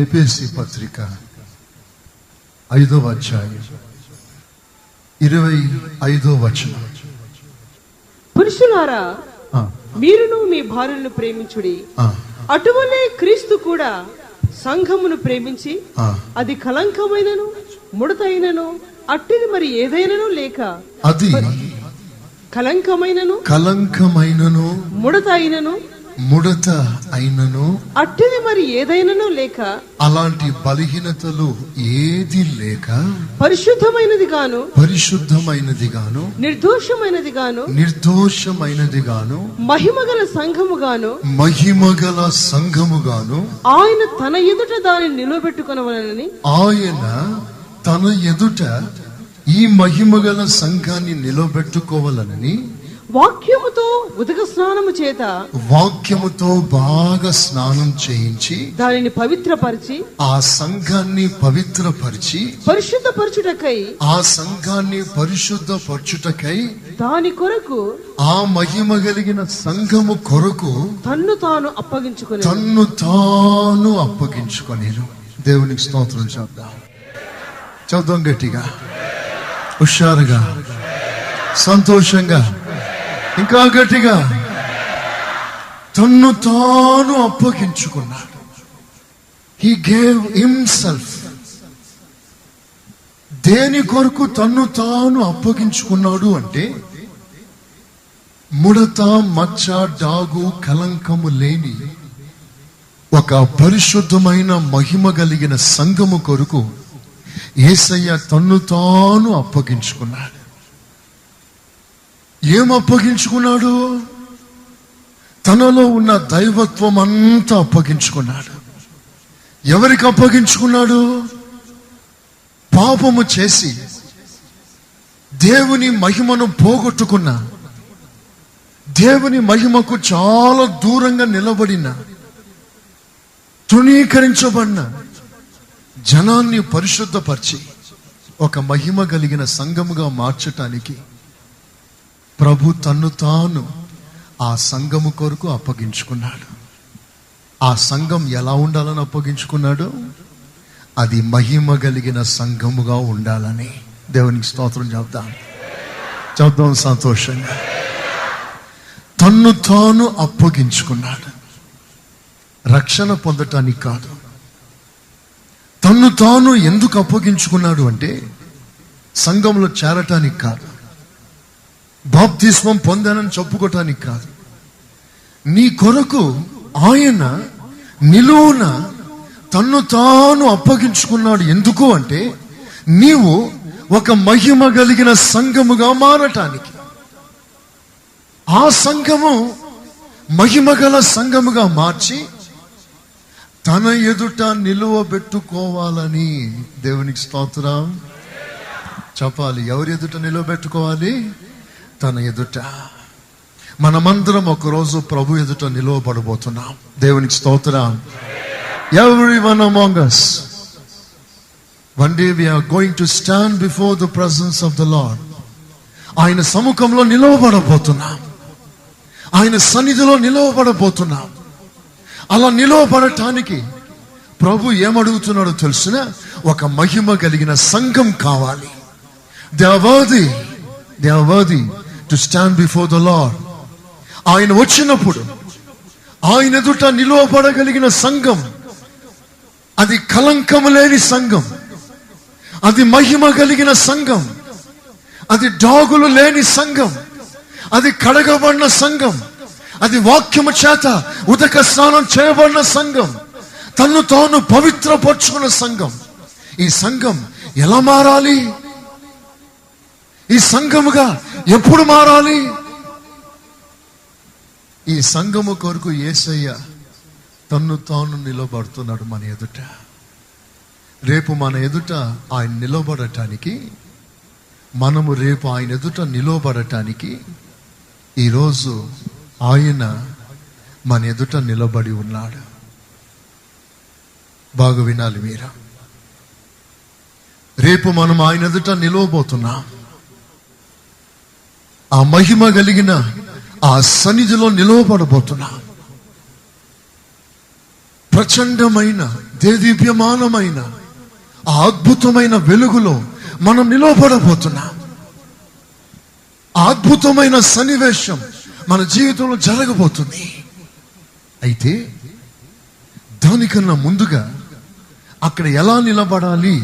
ఎఫెసీ పత్రిక 5వ అధ్యాయం 25వ వచనం. పురుషులారా, మీరును మీ భార్యలను ప్రేమించుడి. అటువలే క్రీస్తు కూడా సంఘమును ప్రేమించి అది కలంకమైనను ముడతైనను అట్టిది మరి ఏదైనను లేక, అది కలంకమైనను ముడత అయినను అట్టిది మరి ఏదైనను లేక, అలాంటి బలహీనతలు ఏది లేక పరిశుద్ధమైనది గాను నిర్దోషమైనది గాను మహిమగల సంఘముగాను ఆయన తన ఎదుట దాన్ని నిలబెట్టుకొనవలెనని, ఆయన తన ఎదుట ఈ మహిమగల సంఘాన్ని నిలబెట్టుకోవాలనని వాక్యముతో ఉదక స్నానము చేత వాక్యముతో బాగా స్నానం చేయించి దానిని పవిత్రపరిచి ఆ సంఘాన్ని పవిత్రపరిచి పరిశుద్ధపరచుటకై దాని కొరకు ఆ మహిమ కలిగిన సంఘము కొరకు తన్ను తాను అప్పగించుకొనేను. దేవునికి స్తోత్రం చదువు గట్టిగా, హుషారుగా, సంతోషంగా, ఇంకా గట్టిగా. తన్ను తాను అప్పగించుకున్నాడు. He gave himself. దేని కొరకు తన్ను తాను అప్పగించుకున్నాడు అంటే, ముడత, మచ్చ, డాగు, కలంకము లేని ఒక పరిశుద్ధమైన మహిమ కలిగిన సంఘము కొరకు యేసయ్య తన్ను తాను అప్పగించుకున్నాడు. ఏం అప్పగించుకున్నాడు? తనలో ఉన్న దైవత్వం అంతా అప్పగించుకున్నాడు. ఎవరికి అప్పగించుకున్నాడు? పాపము చేసి దేవుని మహిమను పోగొట్టుకున్న, దేవుని మహిమకు చాలా దూరంగా నిలబడిన, తృణీకరించబడిన జనాన్ని పరిశుద్ధపరిచి ఒక మహిమ కలిగిన సంఘముగా మార్చటానికి ప్రభు తన్ను తాను ఆ సంఘము కొరకు అప్పగించుకున్నాడు. ఆ సంఘం ఎలా ఉండాలని అప్పగించుకున్నాడు? అది మహిమ కలిగిన సంఘముగా ఉండాలని. దేవునికి స్తోత్రం చెప్దాం సంతోషంగా. తన్ను తాను అప్పగించుకున్నాడు. రక్షణ పొందటానికి కాదు. తన్ను తాను ఎందుకు అప్పగించుకున్నాడు అంటే, సంఘంలో చేరటానికి కాదు, బాప్తిస్మం పొందానని చెప్పుకోవటానికి కాదు. నీ కొరకు ఆయన నిలువున తన్ను తాను అప్పగించుకున్నాడు. ఎందుకు అంటే, నీవు ఒక మహిమ కలిగిన సంఘముగా మారటానికి. ఆ సంఘము మహిమగల సంఘముగా మార్చి తన ఎదుట నిలువబెట్టుకోవాలని. దేవునికి స్తోత్రం చెప్పాలి. ఎవరి ఎదుట నిలువబెట్టుకోవాలి? తన ఎదుట. మనమందరం ఒకరోజు ప్రభు ఎదుట నిలువబడబోతున్నాం. దేవునికి స్తోత్రం. Everyone among us, one day we are going to stand before the presence of the Lord. ఆయన సముఖంలో నిలవబడబోతున్నాం. ఆయన సన్నిధిలో నిలవబడబోతున్నాం. అలా నిలవబడటానికి ప్రభు ఏమడుగుతున్నాడో తెలుసునా? ఒక మహిమ కలిగిన సంఘం కావాలి. They are worthy to stand before the Lord. ఆయన వచ్చినప్పుడు ఆయన ఎదుట నిలవబడగలిగిన సంఘం, అది కలంకము లేని సంఘం, అది మహిమ కలిగిన సంఘం, అది డాగులు లేని సంఘం, అది కడగబడిన సంఘం, అది వాక్యము చేత ఉదక స్నానం చేయబడిన సంఘం, తన్ను తాను పవిత్రపరచుకున్న సంఘం. ఈ సంఘం ఎలా మారాలి? ఈ సంఘముగా ఎప్పుడు మారాలి? ఈ సంఘము కొరకు యేసయ్య తన్ను తాను నిలబడుతున్నాడు మన ఎదుట. రేపు మన ఎదుట ఆయన నిలబడటానికి, మనము రేపు ఆయన ఎదుట నిలబడటానికి ఈరోజు ఆయన మన ఎదుట నిలబడి ఉన్నాడు. బాగా వినాలి మీరు. రేపు మనం ఆయన ఎదుట నిలవబోతున్నాం. ఆ మహిమ కలిగిన ఆ సన్నిధిలో నిలవబడబోతున్నాం. ప్రచండమైన దేదీప్యమానమైన ఆ అద్భుతమైన వెలుగులో మనం నిలవబడబోతున్నాం. ఆ అద్భుతమైన సన్నివేశం మన జీవితంలో జరగబోతుంది. అయితే దానికన్నా ముందుగా అక్కడ ఎలా నిలబడాలి,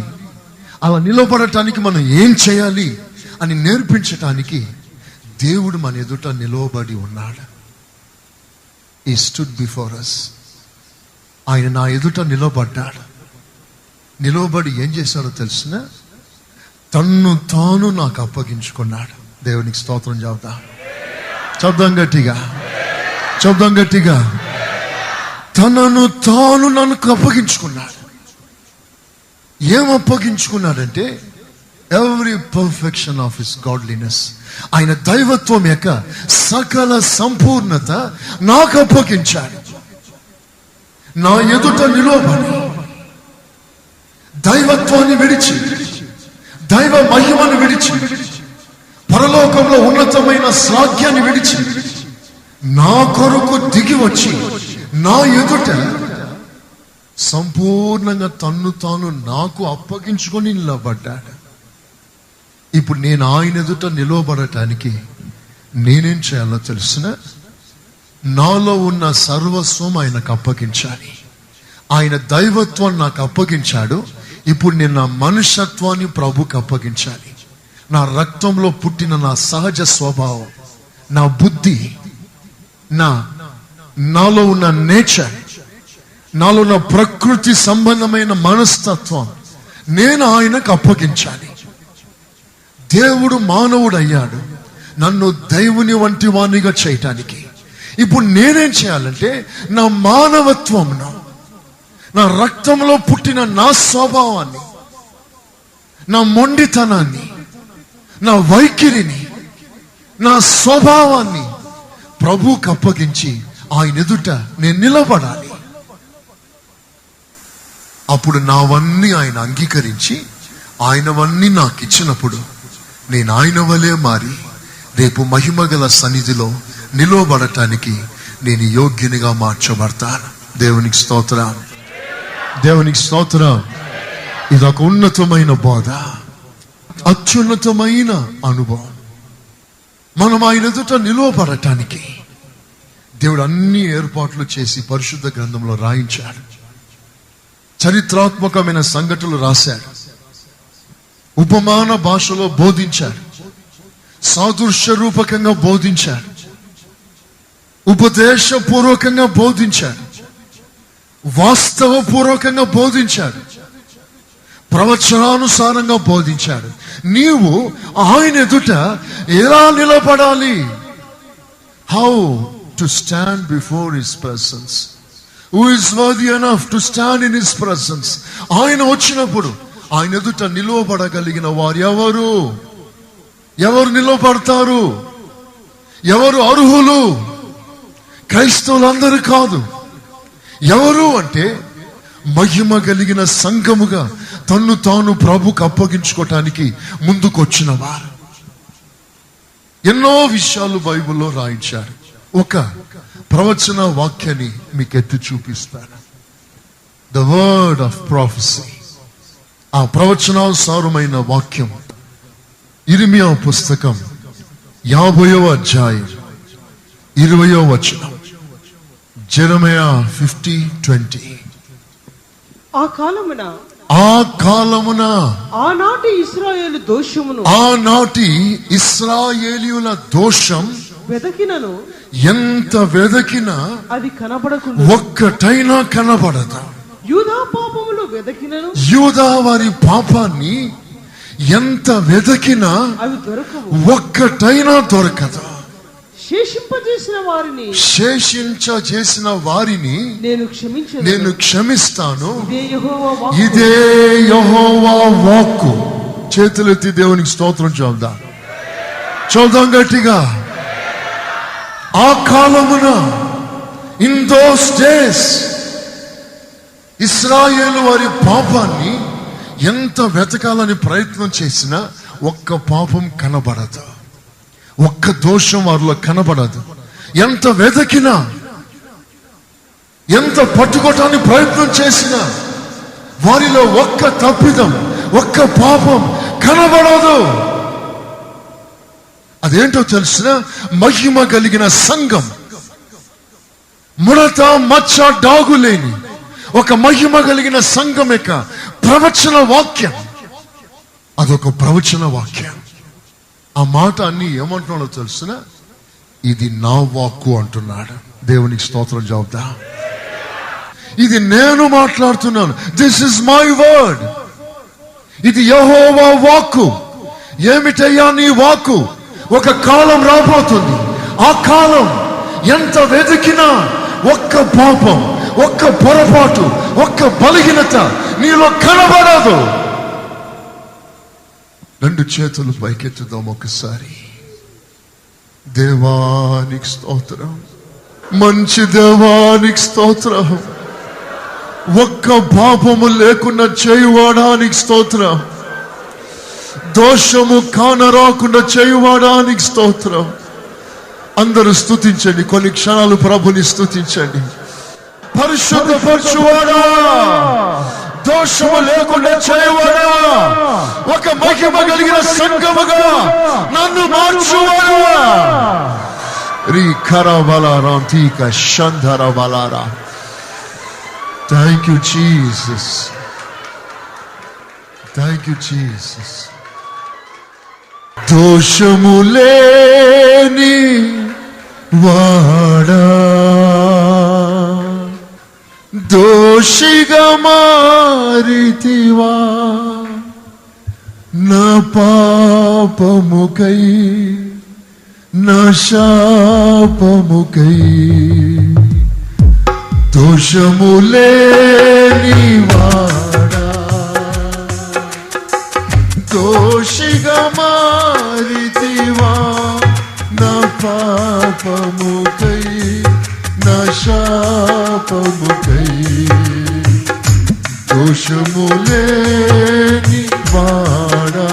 అలా నిలబడటానికి మనం ఏం చేయాలి అని నేర్పించటానికి దేవుడు మన ఎదుట నిలవబడి ఉన్నాడు. He stood before us. ఆయన నా ఎదుట నిలబడ్డాడు. నిలవబడి ఏం చేశాడో తెలిసిన, తన్ను తాను నాకు అప్పగించుకున్నాడు. దేవునికి స్తోత్రం చెబుతా. చెప్దాం గట్టిగా, చెప్దాం గట్టిగా. తనను తాను నన్ను అప్పగించుకున్నాడు. ఏం అప్పగించుకున్నాడంటే every perfection of his godliness, ఆయన దైవత్వం యొక్క సకల సంపూర్ణత నాకు అప్పగించాడు. నా ఎదుట నిలవబడి దైవత్వాన్ని విడిచి, దైవ మహిమను విడిచి, పరలోకంలో ఉన్నతమైన శ్లాఘ్యాన్ని విడిచి నా కొరకు దిగి వచ్చి నా ఎదుట సంపూర్ణంగా తన్ను తాను నాకు అప్పగించుకొని నిలబడ్డాడు. ఇప్పుడు నేను ఆయన ఎదుట నిలవబడటానికి నేనేం చేయాలో తెలిసిన, నాలో ఉన్న సర్వస్వం ఆయనకు అప్పగించాలి. ఆయన దైవత్వం నాకు అప్పగించాడు. ఇప్పుడు నేను నా మనుష్యత్వాన్ని ప్రభుకి అప్పగించాలి. నా రక్తంలో పుట్టిన నా సహజ స్వభావం, నా బుద్ధి, నాలో ఉన్న నేచర్, నాలో ఉన్న ప్రకృతి సంబంధమైన మనస్తత్వం నేను ఆయనకు అప్పగించాలి. దేవుడు మానవుడు అయ్యాడు నన్ను దేవుని వంటి వాణిగా చేయటానికి. ఇప్పుడు నేనేం చేయాలంటే నా మానవత్వంను, నా రక్తంలో పుట్టిన నా స్వభావాన్ని, నా మొండితనాన్ని, నా వైఖరిని, నా స్వభావాన్ని ప్రభువుకు అప్పగించి ఆయన ఎదుట నేను నిలబడాలి. అప్పుడు నావన్నీ ఆయన అంగీకరించి ఆయనవన్నీ నాకు ఇచ్చినప్పుడు నేను ఆయన వలే మారి రేపు మహిమగల సన్నిధిలో నిలవబడటానికి నేను యోగ్యునిగా మార్చబడతాను. దేవునికి స్తోత్రం, దేవునికి స్తోత్రం. ఇదొక ఉన్నతమైన బోధ, అత్యున్నతమైన అనుభవం. మనం ఆయన ఎదుట నిలవబడటానికి దేవుడు అన్ని ఏర్పాట్లు చేసి పరిశుద్ధ గ్రంథంలో రాయించాడు. చరిత్రాత్మకమైన సంఘటనలు రాశాడు, ఉపమాన భాషలో బోధించాడు, సాదృశ్య రూపకంగా బోధించాడు, ఉపదేశపూర్వకంగా బోధించాడు, వాస్తవపూర్వకంగా బోధించాడు, ప్రవచనానుసారంగా బోధించాడు. నీవు ఆయన ఎదుట ఎలా నిలబడాలి, how to stand before his presence, who is worthy enough to stand in his presence. ఆయన వచ్చినప్పుడు ఆయన ఎదుట నిలవబడగలిగిన వారు ఎవరు, ఎవరు నిలవబడతారు, ఎవరు అర్హులు? క్రైస్తవులందరూ కాదు. ఎవరు అంటే మహిమ కలిగిన సంఘముగా తన్ను తాను ప్రభుకు అప్పగించుకోవటానికి ముందుకొచ్చిన వారు. ఎన్నో విషయాలు బైబిల్లో రాయించారు. ఒక ప్రవచన వాక్యాన్ని మీకు ఎత్తి చూపిస్తాను. The word of prophecy. ఆ ప్రవచనానుసారమైన వాక్యం ఇర్మియా పుస్తకం 50వ అధ్యాయం 20వ వచనం. జెరమయా 50:20. ఆ కాలమున ఆనాటి ఇశ్రాయేలు దోషమును, ఆనాటి ఇశ్రాయేలీయుల దోషం వెదకినను, ఎంత వెదకినా అది కనబడకుండా, ఒక్కటైనా కనబడదు. యూదా పాపములు వెదకినను, యూదా వారి పాపాన్ని ఎంత వెదకినా అవి దొరకవు, ఒక్కటైనా దొరకదు. శేషించేసిన వారిని నేను క్షమిస్తాను. ఇదే యెహోవా వాక్కు. చేతులెత్తి దేవునికి స్తోత్రం చెప్దాం, చూద్దాం గట్టిగా. ఆ కాలమున, ఇన్ దోస్ డేస్, ఇశ్రాయేలు వారి పాపాన్ని ఎంత వెతకాలని ప్రయత్నం చేసినా ఒక్క పాపం కనబడదు, ఒక్క దోషం వారిలో కనబడదు. ఎంత వెతకినా ఎంత పట్టుకోవటానికి ప్రయత్నం చేసినా వారిలో ఒక్క తప్పిదం, ఒక్క పాపం కనబడదు. అదేంటో తెలిసిన మహిమ కలిగిన సంఘం, ముడత మచ్చ డాగులేని ఒక మహిమ కలిగిన సంఘం యొక్క ప్రవచన వాక్యం. అదొక ప్రవచన వాక్యం. ఆ మాట అన్ని ఏమంటున్నాడో తెలుసిన, ఇది నా వాక్కు అంటున్నాడు. దేవునికి స్తోత్రం చెబుతా. ఇది నేను మాట్లాడుతున్నాను. This is my word. ఇది యెహోవా వాక్కు. ఏమిటయ్యా నీ వాక్కు? ఒక కాలం రాబోతుంది. ఆ కాలం ఎంత వెతికినా ఒక్క పాపం, ఒక్క పొరపాటు, ఒక్క బలహీనత నీలో కనబడదు. రెండు చేతులు పైకెత్తుదాం ఒకసారి. దేవానికి స్తోత్రం, మంచి దేవానికి స్తోత్రం. ఒక్క పాపము లేకుండా చేయువాడానికి స్తోత్రం. దోషము కానరాకుండా చేయువాడానికి స్తోత్రం. అందరూ స్తుతించండి. కొన్ని క్షణాలు ప్రభుని స్తుతించండి. పరిశుద్ధపరచువాడా, దోషము లేకుండా చేయవాడా, ఒక మహిమ కలిగిన సంఘముగా నన్ను మార్చువాడా. రీ కరవలారా తీక షంధరవలారా. Thank you Jesus, thank you Jesus. దోషము లేని వాడా, దోషిగా మారితివా, నా పాపముకై నా శాపముకై. దోషము లేని వాడా, దోషిగా మారితివా, నా పాపముకై నా శాపముకై. దోషము లేని వాడా,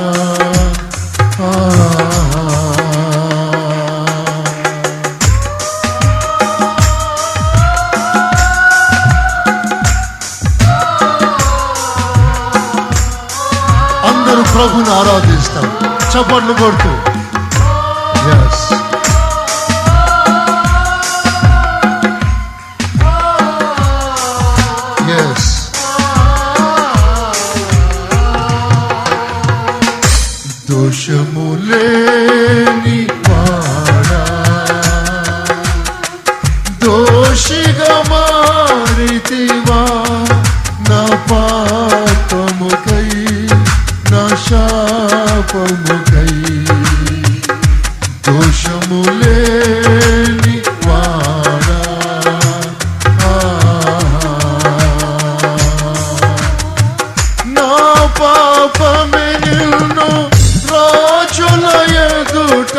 అందరూ ప్రభుని ఆరాధిస్తాం చప్పట్లు కొడుతూ. yes. దోషము లేని వాడా, దోషిగా మారితివా, నా పాపముకై నా శాపముకై. దోషము లేని వాడా, నా పాపమే నిన్ను రాజుల ఎదుట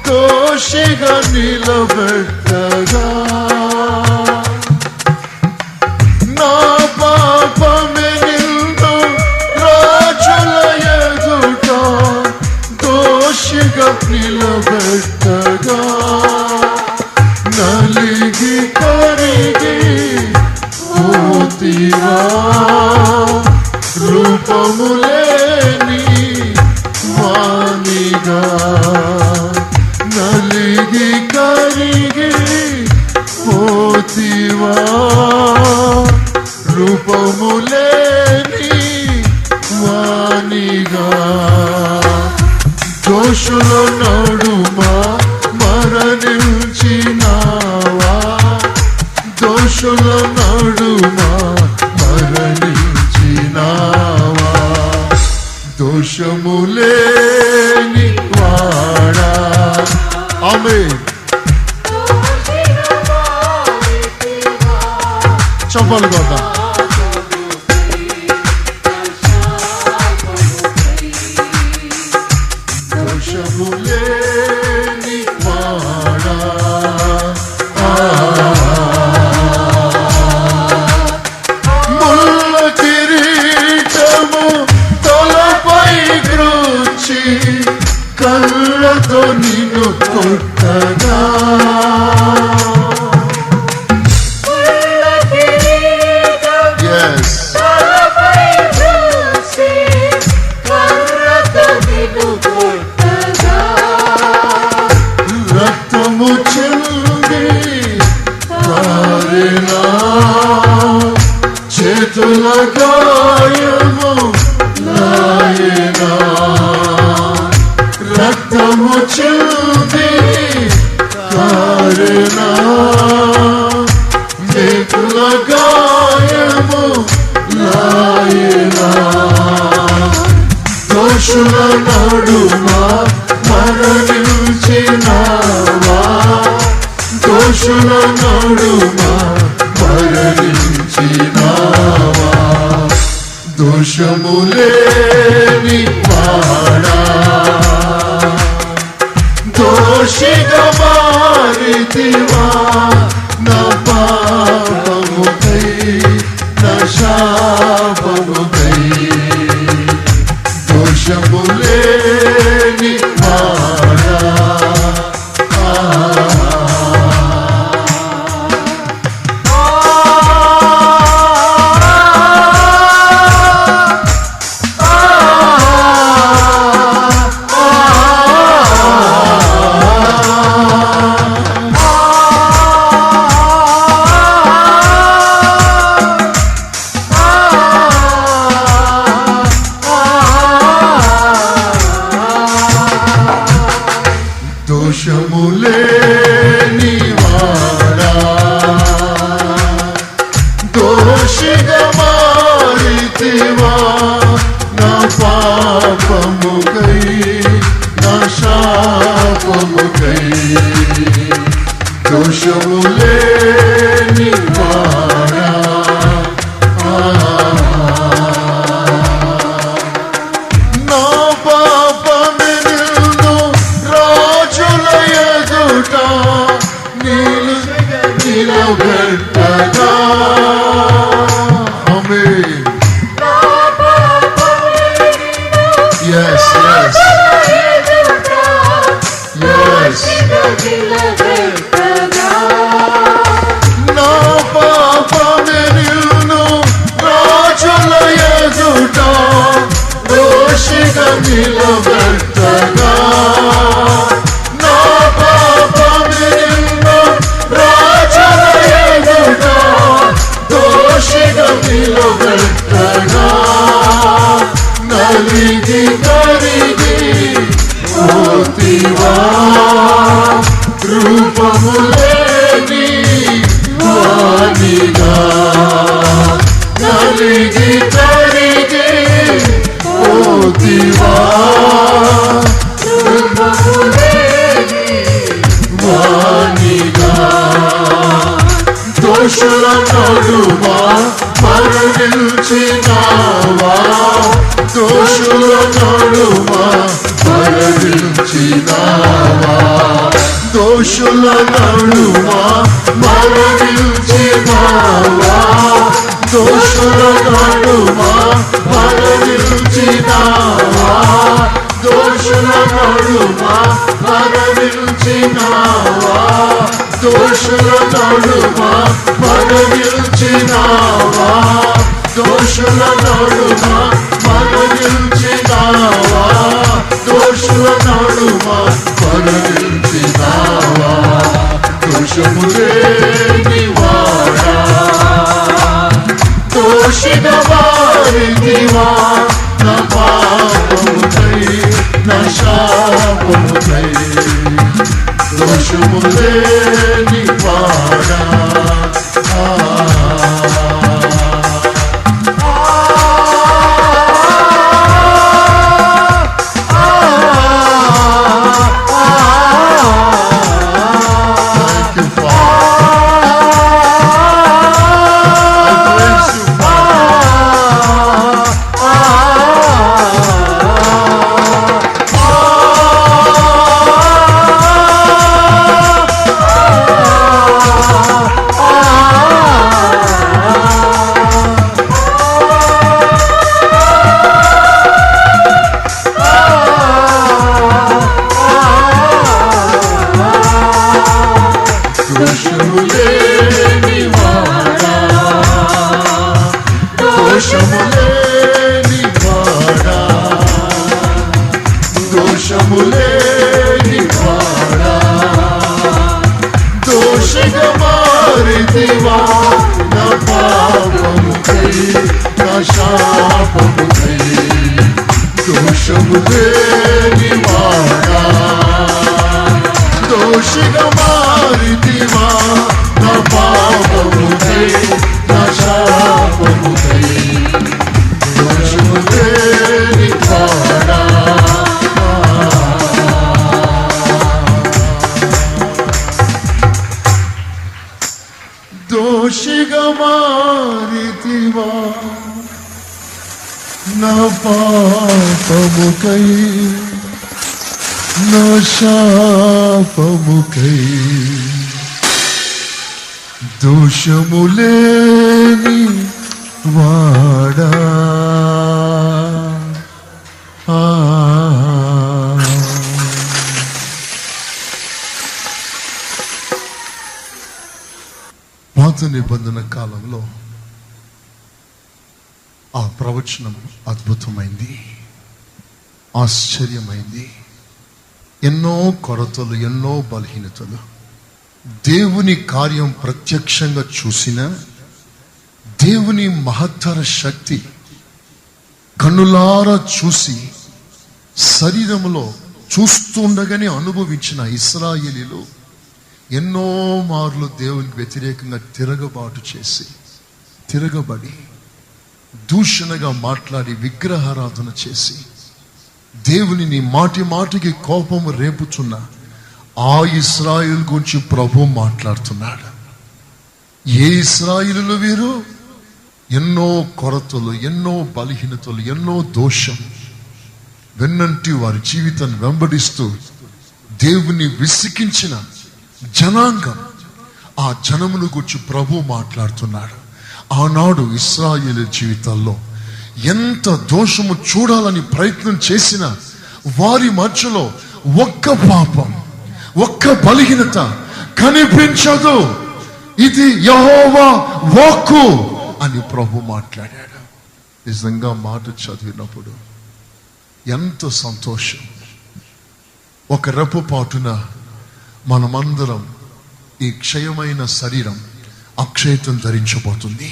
దోషిగా నిలబెట్టగా. నా పాపమే నిన్ను రాజుల ఎదుట దోషిగా నిలబెట్టగా. నలిగి కరిగి పోతివా, రూపము లేని వానిగా. నలిగి కరిగి పోతివా, రూపము లేని వానిగా. దోషుల నడుమ మరణించినావా, దోషుల నడుమ మరణించినావా. దోషము లేని వాడా. ఆమేన్. చప్పట్లు కొడదాం. దోషము లేని వాడా, ముల్ల కిరీటము తలపై గ్రోచి కళ్ళతో నిన్ను కొట్టగా. రక్తము చింది కారెనా మేకుల గాయము లాయనా దోషుల నడుమా మరణించినావా దోషుల నడుమా మరణించినావా దోషములేని వాడా దోషిగా మారితివా నా పాపముకై నా శాపముకై దోషములేని వాడా దోషములేని వాడా దోషిగా మారితివా నా పాపముకై నా శాపముకై దోషములేని వాడా నా పాపమెను రాజుల ఎదుట నిలబెట్టగా ఆమేన్ yes yes yes నా పాపమెను రాజుల ఎదుట దోషిగా నిలబెట్టగా నా పాపమెను రాజుల ఎదుట దోషిగా నిలబెట్టగా నలిగి కరిగి పోతివా రూపములేని వానిగా నలిగి కరిగి పోతివా రూపములేని వానిగా దోషుల నడుమా మరణించినావా దోషుల నడుమా మరణించినావా దోషుల నడుమా మరణించినావా దోషుల నడుమా మరణించినావా దోషుల నడుమా మరణించినావా దోషుల నడుమా మరణించినావా దోషుల నడుమా మరణించినావా దోషుల నడుమా మరణించినావా దోషములేని వాడా దోషిగా మారితివా నా పాపముకై నా శాపముకై దోషములేని వాడా దోషములేని వాడా దోషములేని వాడా దోషములేని వాడా దోషిగా మారితివా నా పాపముకై నా శాపముకై దోషములేని వాడా ఎడబారితివా నా పాపముకై నా శాపముకై దోషములేని వాడా పాత నిబంధన కాలంలో ఆ ప్రవచనం అద్భుతమైంది, ఆశ్చర్యమైంది. ఎన్నో కొరతలు, ఎన్నో బలహీనతలు, దేవుని కార్యం ప్రత్యక్షంగా చూసిన దేవుని మహత్తర శక్తి కన్నులారా చూసి శరీరంలో చూస్తుండగానే అనుభవించిన ఇశ్రాయేలీలు ఎన్నో మార్లు దేవునికి వ్యతిరేకంగా తిరగబడి దూషణగా మాట్లాడి విగ్రహారాధన చేసి దేవునిని మాటి మాటికి కోపము రేపుచున్న ఆ ఇశ్రాయేలు గురించి ప్రభు మాట్లాడుతున్నాడు. ఏ ఇశ్రాయేలు వీరు? ఎన్నో కొరతలు, ఎన్నో బలహీనతలు, ఎన్నో దోషం వెన్నంటి వారి జీవితాన్ని వెంబడిస్తూ దేవుని విసికించిన జనాంగం. ఆ జనమును గురించి ప్రభు మాట్లాడుతున్నాడు. ఆనాడు ఇశ్రాయేలు జీవితాల్లో ఎంత దోషము చూడాలని ప్రయత్నం చేసిన వారి మధ్యలో ఒక్క పాపం, ఒక్క బలహీనత కనిపించదు. ఇది యెహోవా వాక్కు అని ప్రభు మాట్లాడాడు. నిజంగా మాట చదివినప్పుడు ఎంత సంతోషం. ఒక రెప్పపాటున మనమందరం ఈ క్షయమైన శరీరం అక్షయత్వం ధరించబోతుంది.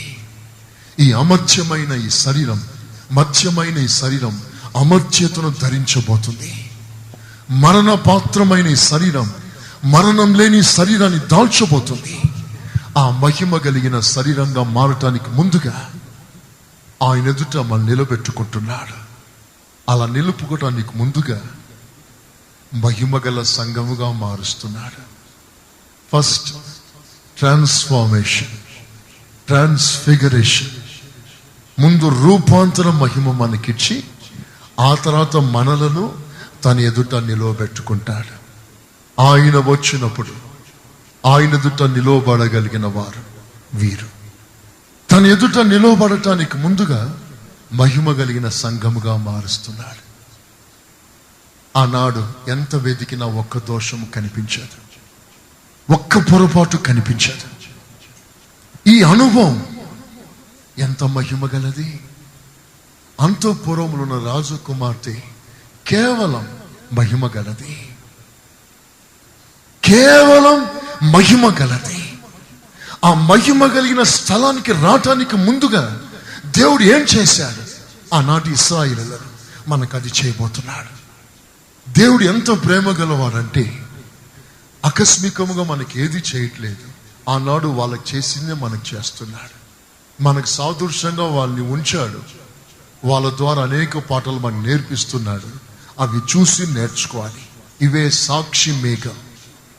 ఈ అమర్త్యమైన ఈ శరీరం, మత్స్యమైన ఈ శరీరం అమర్త్యతను ధరించబోతుంది. మరణ పాత్రమైన ఈ శరీరం మరణం లేని శరీరాన్ని దాల్చబోతుంది. ఆ మహిమ కలిగిన శరీరంగా మారటానికి ముందుగా ఆయన ఎదుట మనం నిలబెట్టుకుంటున్నాడు. అలా నిలుపుకోవటానికి ముందుగా మహిమ గల సంఘముగా మారుస్తున్నాడు. First transformation, transfiguration. ముందు రూపాంతర మహిమ మనకిచ్చి ఆ తర్వాత మనలను తన ఎదుట నిలవబెట్టుకుంటాడు. ఆయన వచ్చినప్పుడు ఆయన ఎదుట నిలవబడగలిగిన వారు వీరు. తన ఎదుట నిలవబడటానికి ముందుగా మహిమ కలిగిన సంఘముగా మారుస్తున్నాడు. ఆనాడు ఎంత వెతికినా ఒక్క దోషము కనిపించదు, ఒక్క పొరపాటు కనిపించదు. ఈ అనుభవం ఎంత మహిమ గలది. అంతఃపురములో ఉన్న రాజు కుమార్తె కేవలం మహిమ గలది, కేవలం మహిమ గలది. ఆ మహిమ కలిగిన స్థలానికి రావటానికి ముందుగా దేవుడు ఏం చేశాడు? ఆనాటి ఇశ్రాయేలీయులు మనకు అది చేయబోతున్నాడు. దేవుడు ఎంత ప్రేమ గలవాడంటే ఆకస్మికముగా మనకి ఏది చేయట్లేదు. ఆనాడు వాళ్ళకి చేసిందే మనకు చేస్తున్నాడు. మనకు సాదృశ్యంగా వాళ్ళని ఉంచాడు. వాళ్ళ ద్వారా అనేక పాటలు మనకు నేర్పిస్తున్నాడు. అవి చూసి నేర్చుకోవాలి. ఇవే సాక్షి మేఘం,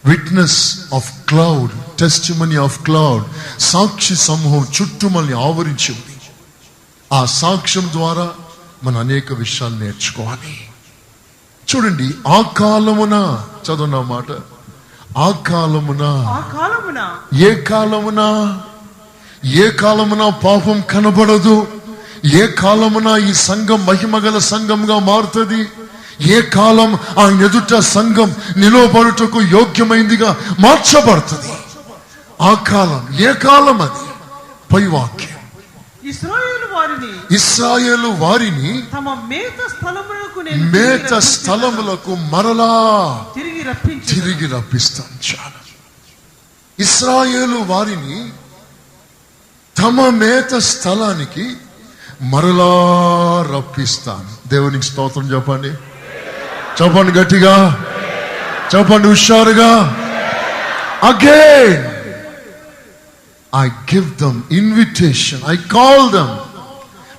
witness of cloud, testimony of cloud. సాక్షి సమూహం చుట్టూ మనల్ని ఆవరించి ఉంది. ఆ సాక్ష్యం ద్వారా మనం అనేక విషయాలు నేర్చుకోవాలి. చూడండి, ఆ కాలమున, చదువున్న మాట, ఆ కాలమున, ఏ కాలమున పాపం కనబడదు, ఏ కాలమున ఈ సంఘం మహిమగల సంఘంగా మారుతుంది, ఏ కాలం ఆ ఎదుట సంఘం నిలవబడుటకు యోగ్యమైందిగా మార్చబడుతుంది. ఆ కాలం ఏ కాలం? అది పై వాక్యం. ఇశ్రాయేలు వారిని తమ మేత స్థలములకు మరలా తిరిగి రప్పిస్తాను. చాలా ఇశ్రాయేలు వారిని తమ మేత స్థలానికి మరలా రప్పిస్తాను. దేవునికి స్తోత్రం చెప్పండి, చెప్పండి గట్టిగా, చెప్పండి హుషారుగా. Again I give them invitation, I call them.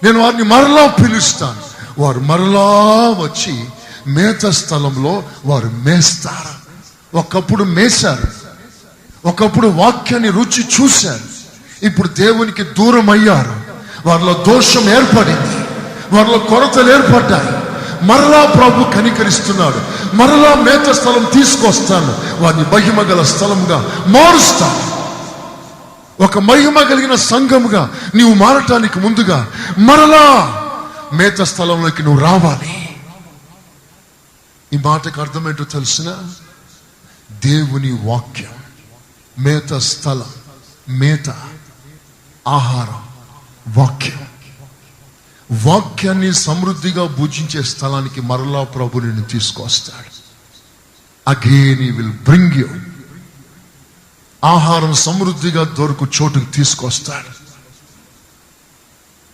నేను వారిని మరలా పిలుస్తాను. వారు మరలా వచ్చి మేత స్థలంలో వారు మేస్తారు. ఒకప్పుడు మేశారు, ఒకప్పుడు వాక్యాన్ని రుచి చూశారు. ఇప్పుడు దేవునికి దూరం అయ్యారు. వారిలో దోషం ఏర్పడింది, వారిలో కొరతలు ఏర్పడ్డాయి. మరలా ప్రభు కనికరిస్తున్నాడు. మరలా మేత స్థలం తీసుకొస్తాను, వారిని మహిమ గల స్థలంగా మారుస్తాను. ఒక మహిమ కలిగిన సంఘముగా నీవు మారటానికి ముందుగా మరలా మేత స్థలంలోకి నువ్వు రావాలి. ఈ మాటకు అర్థమేంటో తెలిసిన, దేవుని వాక్యం మేత స్థలం, మేత ఆహారం, వాక్యం. వాక్యాన్ని సమృద్ధిగా భుజించే స్థలానికి మరలా ప్రభు నిన్ను తీసుకొస్తాడు. Again he will bring you. ఆహారం సమృద్ధిగా దొరకు చోటుకు తీసుకొస్తాడు.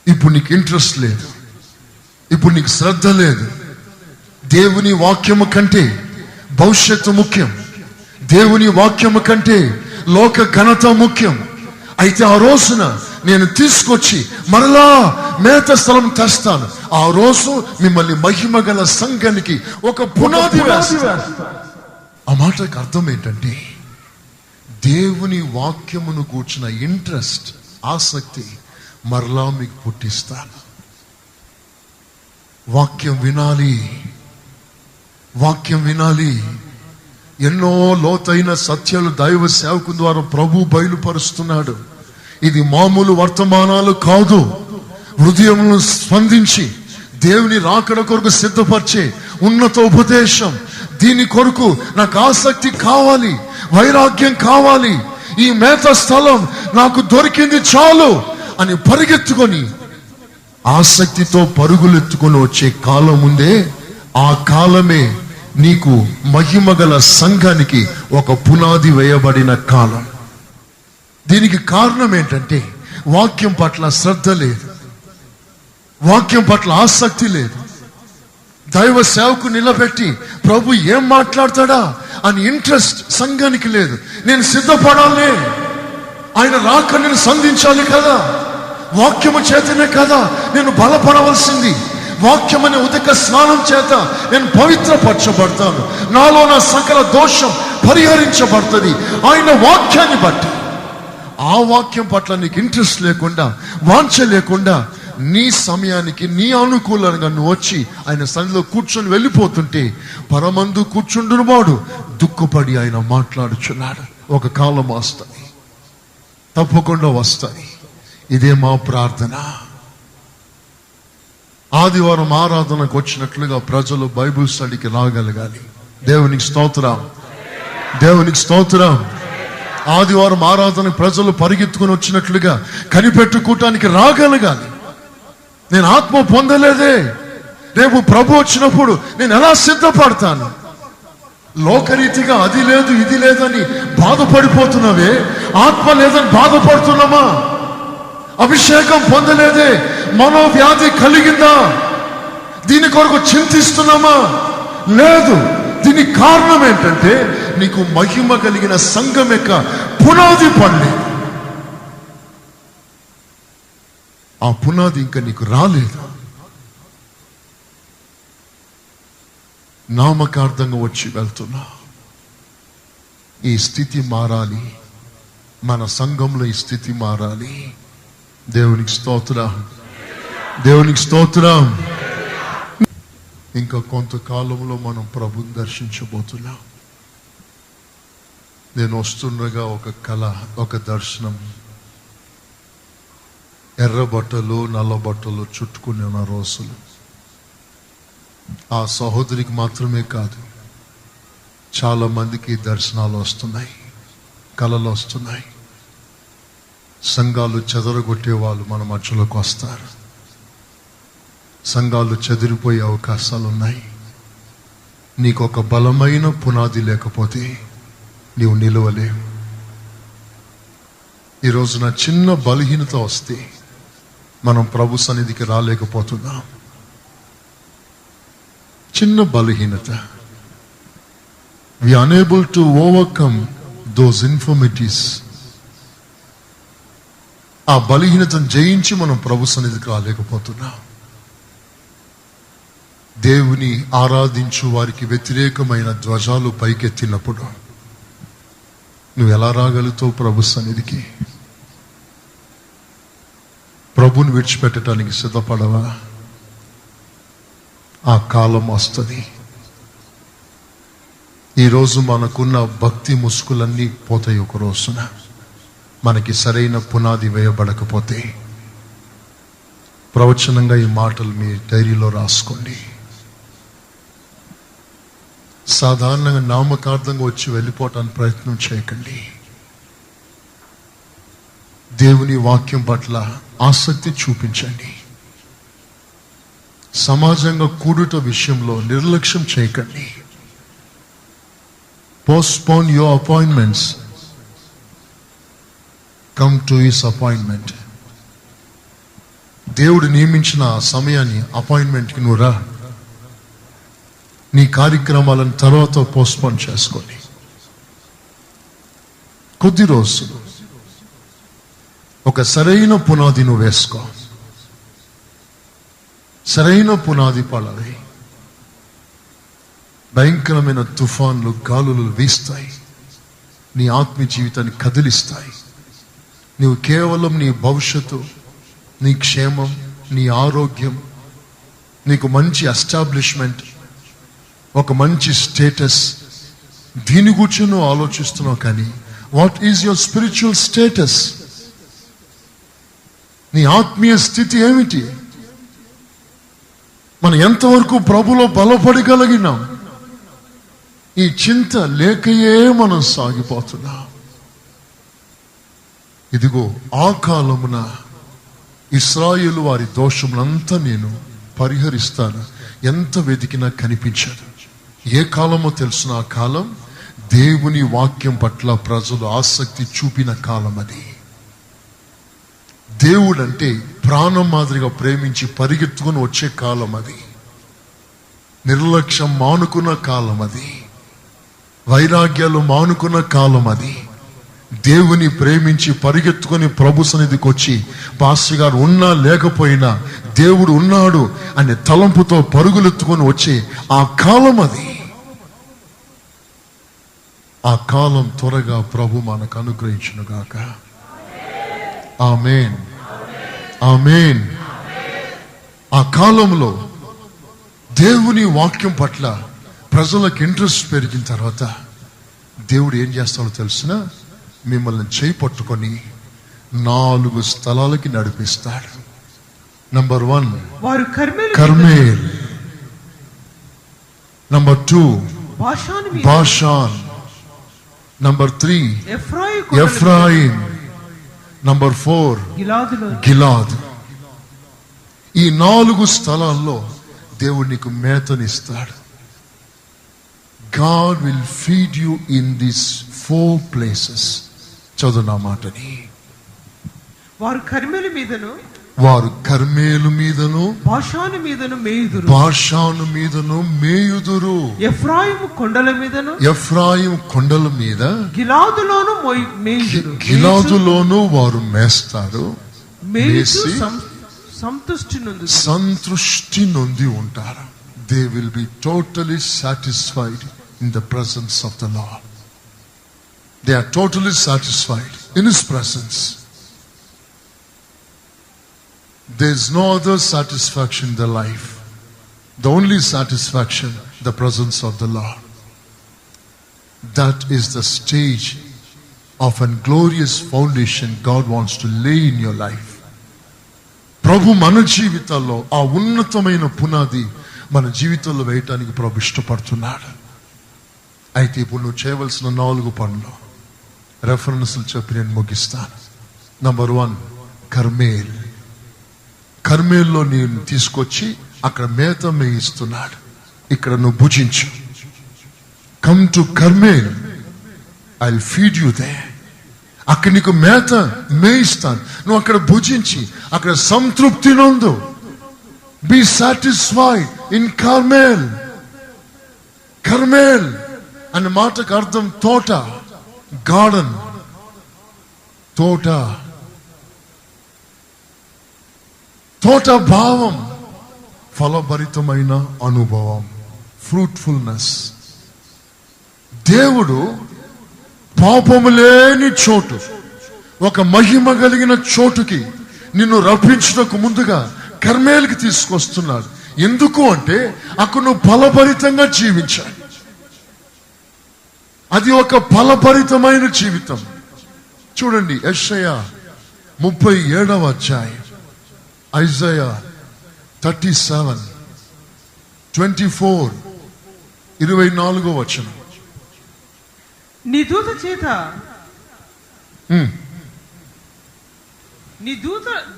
ఇప్పుడు నీకు ఇంట్రెస్ట్ లేదు, ఇప్పుడు నీకు శ్రద్ధ లేదు. దేవుని వాక్యము కంటే భవిష్యత్తు ముఖ్యం, దేవుని వాక్యము కంటే లోక ఘనత ముఖ్యం. అయితే ఆ రోజున నేను తీసుకొచ్చి మరలా మేత స్థలం తెస్తాను. ఆ రోజు మిమ్మల్ని మహిమ గల సంఘానికి ఒక పునాది వేస్తాను. ఆ మాటకు అర్థం ఏంటంటే, దేవుని వాక్యమును కూర్చున్న ఇంట్రెస్ట్, ఆసక్తి మరలా మీకు పుట్టిస్తాను. వాక్యం వినాలి, వాక్యం వినాలి. ఎన్నో లోతైన సత్యాలు దైవ సేవకు ద్వారా ప్రభు బయలుపరుస్తున్నాడు. ఇది మామూలు వర్తమానాలు కాదు. హృదయమును స్పందించి దేవుని రాకడ కొరకు సిద్ధపరిచే ఉన్నత ఉపదేశం. దీని కొరకు నాకు ఆసక్తి కావాలి, వైరాగ్యం కావాలి. ఈ మేత స్థలం నాకు దొరికింది చాలు అని పరిగెత్తుకొని ఆసక్తితో పరుగులెత్తుకొని వచ్చే కాలం ఉందే, ఆ కాలమే నీకు మహిమ గల సంఘానికి ఒక పునాది వేయబడిన కాలం. దీనికి కారణం ఏంటంటే, వాక్యం పట్ల శ్రద్ధ లేదు, వాక్యం పట్ల ఆసక్తి లేదు. దైవ సేవకు నిలబెట్టి ప్రభు ఏం మాట్లాడతాడా అని ఇంట్రెస్ట్ సంఘానికి లేదు. నేను సిద్ధపడాలి, ఆయన రాక నేను సంధించాలి కదా, వాక్యము చేతనే కదా నేను బలపడవలసింది. వాక్యం అనే ఉదక స్నానం చేత నేను పవిత్రపరచబడతాను, నాలో నా సకల దోషం పరిహరించబడుతుంది ఆయన వాక్యాన్ని బట్టి. ఆ వాక్యం పట్ల నీకు ఇంట్రెస్ట్ లేకుండా, వాంఛ లేకుండా, నీ సమయానికి నీ అనుకూలంగా నువ్వు వచ్చి ఆయన సన్నిధిలో కూర్చొని వెళ్ళిపోతుంటే, పరమందు కూర్చుండును వాడు దుఃఖపడి ఆయన మాట్లాడుచున్నాడు. ఒక కాలం వస్తాయి, తప్పకుండా వస్తాయి. ఇదే మా ప్రార్థన. ఆదివారం ఆరాధనకు వచ్చినట్లుగా ప్రజలు బైబిల్ స్టడీకి రాగలగాలి. దేవునికి స్తోత్రం, దేవునికి స్తోత్రం. ఆదివారం ఆరాధన ప్రజలు పరిగెత్తుకుని వచ్చినట్లుగా కనిపెట్టుకోవటానికి రాగలగాలి. నేను ఆత్మ పొందలేదే, రేపు ప్రభు వచ్చినప్పుడు నేను ఎలా సిద్ధపడతాను? లోకరీతిగా అది లేదు ఇది లేదని బాధపడిపోతున్నావే, ఆత్మ లేదని బాధపడుతున్నామా? అభిషేకం పొందలేదే, మనోవ్యాధి కలిగిందా? దీని కొరకు చింతిస్తున్నామా? లేదు. దీనికి కారణం ఏంటంటే, నీకు మహిమ కలిగిన సంఘం యొక్క పునాది పడలేదు. ఆ పునాది ఇంకా నీకు రాలేదు. నామకార్థంగా వచ్చి వెళ్తున్నా. ఈ స్థితి మారాలి, మన సంఘంలో ఈ స్థితి మారాలి. దేవునికి స్తోత్రం, దేవునికి స్తోత్రం. ఇంకా కొంతకాలంలో మనం ప్రభుని దర్శించబోతున్నాం. నేను వస్తుండగా ఒక కళ, ఒక దర్శనం. ఎర్ర బట్టలు నల్ల బట్టలు చుట్టుకుని ఉన్న రోజులు. ఆ సహోదరికి మాత్రమే కాదు, చాలా మందికి దర్శనాలు వస్తున్నాయి, కళలు వస్తున్నాయి. సంఘాలు చెదరగొట్టే వాళ్ళు మన మధ్యలోకి వస్తారు. సంఘాలు చెదిరిపోయే అవకాశాలు ఉన్నాయి. నీకు ఒక బలమైన పునాది లేకపోతే నీవు నిలవలేవు. ఈరోజు నా చిన్న బలహీనత వస్తే మనం ప్రభు సన్నిధికి రాలేకపోతున్నాం. చిన్న బలహీనత. we are unable to overcome those infirmities. ఆ బలహీనతను జయించి మనం ప్రభు సన్నిధికి రాలేకపోతున్నాం. దేవుని ఆరాధించు వారికి వ్యతిరేకమైన ధ్వజాలు పైకెత్తినప్పుడు నువ్వు ఎలా రాగలుగుతావు ప్రభు సన్నిధికి? ప్రభుని విడిచిపెట్టడానికి సిద్ధపడవా? ఆ కాలం వస్తుంది. ఈరోజు మనకున్న భక్తి ముసుగులన్నీ పోతాయి. ఒక రోజున మనకి సరైన పునాది వేయబడకపోతే, ప్రవచనంగా ఈ మాటలు మీ డైరీలో రాసుకోండి. సాధారణంగా నామకార్థంగా వచ్చి వెళ్ళిపోవటానికి ప్రయత్నం చేయకండి. దేవుని వాక్యం పట్ల ఆసక్తి చూపించండి. సమాజంగా కూడుట విషయంలో నిర్లక్ష్యం చేయకండి. Postpone your appointments, come to his appointment. దేవుడు నియమించిన సమయాన్ని, అపాయింట్మెంట్కి నువ్వు రా. నీ కార్యక్రమాలను తర్వాత పోస్ట్పోన్ చేసుకోండి. కొద్ది రోజులు ఒక సరైన పునాది నువ్వు వేసుకో. సరైన పునాది పడాలి. భయంకరమైన తుఫాన్లు, గాలులు వీస్తాయి, నీ ఆత్మీయ జీవితాన్ని కదిలిస్తాయి. నీవు కేవలం నీ భవిష్యత్తు, నీ క్షేమం, నీ ఆరోగ్యం, నీకు మంచి ఎస్టాబ్లిష్మెంట్, ఒక మంచి స్టేటస్, దీని గురించి నువ్వు ఆలోచిస్తున్నావు. కానీ what is your spiritual status? నీ ఆత్మీయ స్థితి ఏమిటి? మనం ఎంతవరకు ప్రభులో బలపడగలిగినాం? ఈ చింత లేకయే మనం సాగిపోతున్నాం. ఇదిగో ఆ కాలమున ఇశ్రాయేలు వారి దోషములంతా నేను పరిహరిస్తాను. ఎంత వెతికినా కనిపించదు. ఏ కాలమో తెలుసిన? ఆ కాలం దేవుని వాక్యం పట్ల ప్రజలు ఆసక్తి చూపిన కాలం. అది దేవుడు అంటే ప్రాణం మాదిరిగా ప్రేమించి పరిగెత్తుకుని వచ్చే కాలం. అది నిర్లక్ష్యం మానుకున్న కాలం. అది వైరాగ్యాలు మానుకున్న కాలం. అది దేవుని ప్రేమించి పరిగెత్తుకొని ప్రభు సన్నిధికి వచ్చి, పాస్టర్ గారు ఉన్నా లేకపోయినా దేవుడు ఉన్నాడు అనే తలంపుతో పరుగులెత్తుకొని వచ్చే ఆ కాలం. అది ఆ కాలం త్వరగా ప్రభు మనకు అనుగ్రహించునుగాక. ఆమేన్, ఆమేన్. ఆ కాలంలో దేవుని వాక్యం పట్ల ప్రజలకు ఇంట్రెస్ట్ పెరిగిన తర్వాత దేవుడు ఏం చేస్తాడో తెలుసునా? మిమ్మల్ని చేయి పట్టుకొని 4 స్థలాలకి నడిపిస్తాడు. నంబర్ 1 వారు Carmel. Number 2 Bashan. Number 3 Ephraim. Number 4 Gilead. ఈ 4 స్థలాల్లో దేవుడు నీకు మేతనిస్తాడు. God will feed you in these 4 places. చదువు నా మాటని. వారు కర్మేలు మీదను, వారు కర్మేలు మీదను, బాషాను మీదను మేయుదురు. బాషాను మీదను మేయుదురు. ఎఫ్రాయిము కొండల మీదను, ఎఫ్రాయిం కొండల మీద, గిలాదులోను మేయుదురు. గిలాదులోను వారు మేస్తారు. మేసి సంతృష్టి నొంది ఉంటారు. They will be totally satisfied in the presence of the Lord. They are totally satisfied in His presence. There is no other satisfaction in their life. The only satisfaction, the presence of the Lord. That is the stage of a glorious foundation God wants to lay in your life. ప్రభు మన జీవితాల్లో ఆ ఉన్నతమైన పునాది మన జీవితంలో వేయటానికి ప్రభు ఇష్టపడుతున్నాడు. అయితే ఇప్పుడు నువ్వు చేయవలసిన 4 పనులు రెఫరెన్స్లు చెప్పి నేను ముగిస్తాను. Number 1 Carmel. కర్మేల్లో నేను తీసుకొచ్చి అక్కడ మేత మేయిస్తున్నాడు. ఇక్కడ నువ్వు భుజించు. Come to Carmel, I will feed you there. అక్కడ నీకు మేత మేయిస్తాను. నువ్వు అక్కడ భుజించి అక్కడ సంతృప్తి నొందు. Be satisfied in Carmel. Carmel అనే మాటకు అర్థం తోట, గార్డెన్. తోట, తోట భావం, ఫలభరితమైన అనుభవం, ఫ్రూట్ఫుల్నెస్. దేవుడు పాపము లేని చోటు, ఒక మహిమ కలిగిన చోటుకి నిన్ను రప్పించుటకు ముందుగా కర్మేలుకి తీసుకొస్తున్నాడు. ఎందుకు అంటే అక్కడ నువ్వు ఫలభరితంగా జీవించాలి. అది ఒక ఫలభరితమైన జీవితం. చూడండి, యెషయా 37వ అధ్యాయం, ఐజయా 37:24, 24వ వచనం. నీ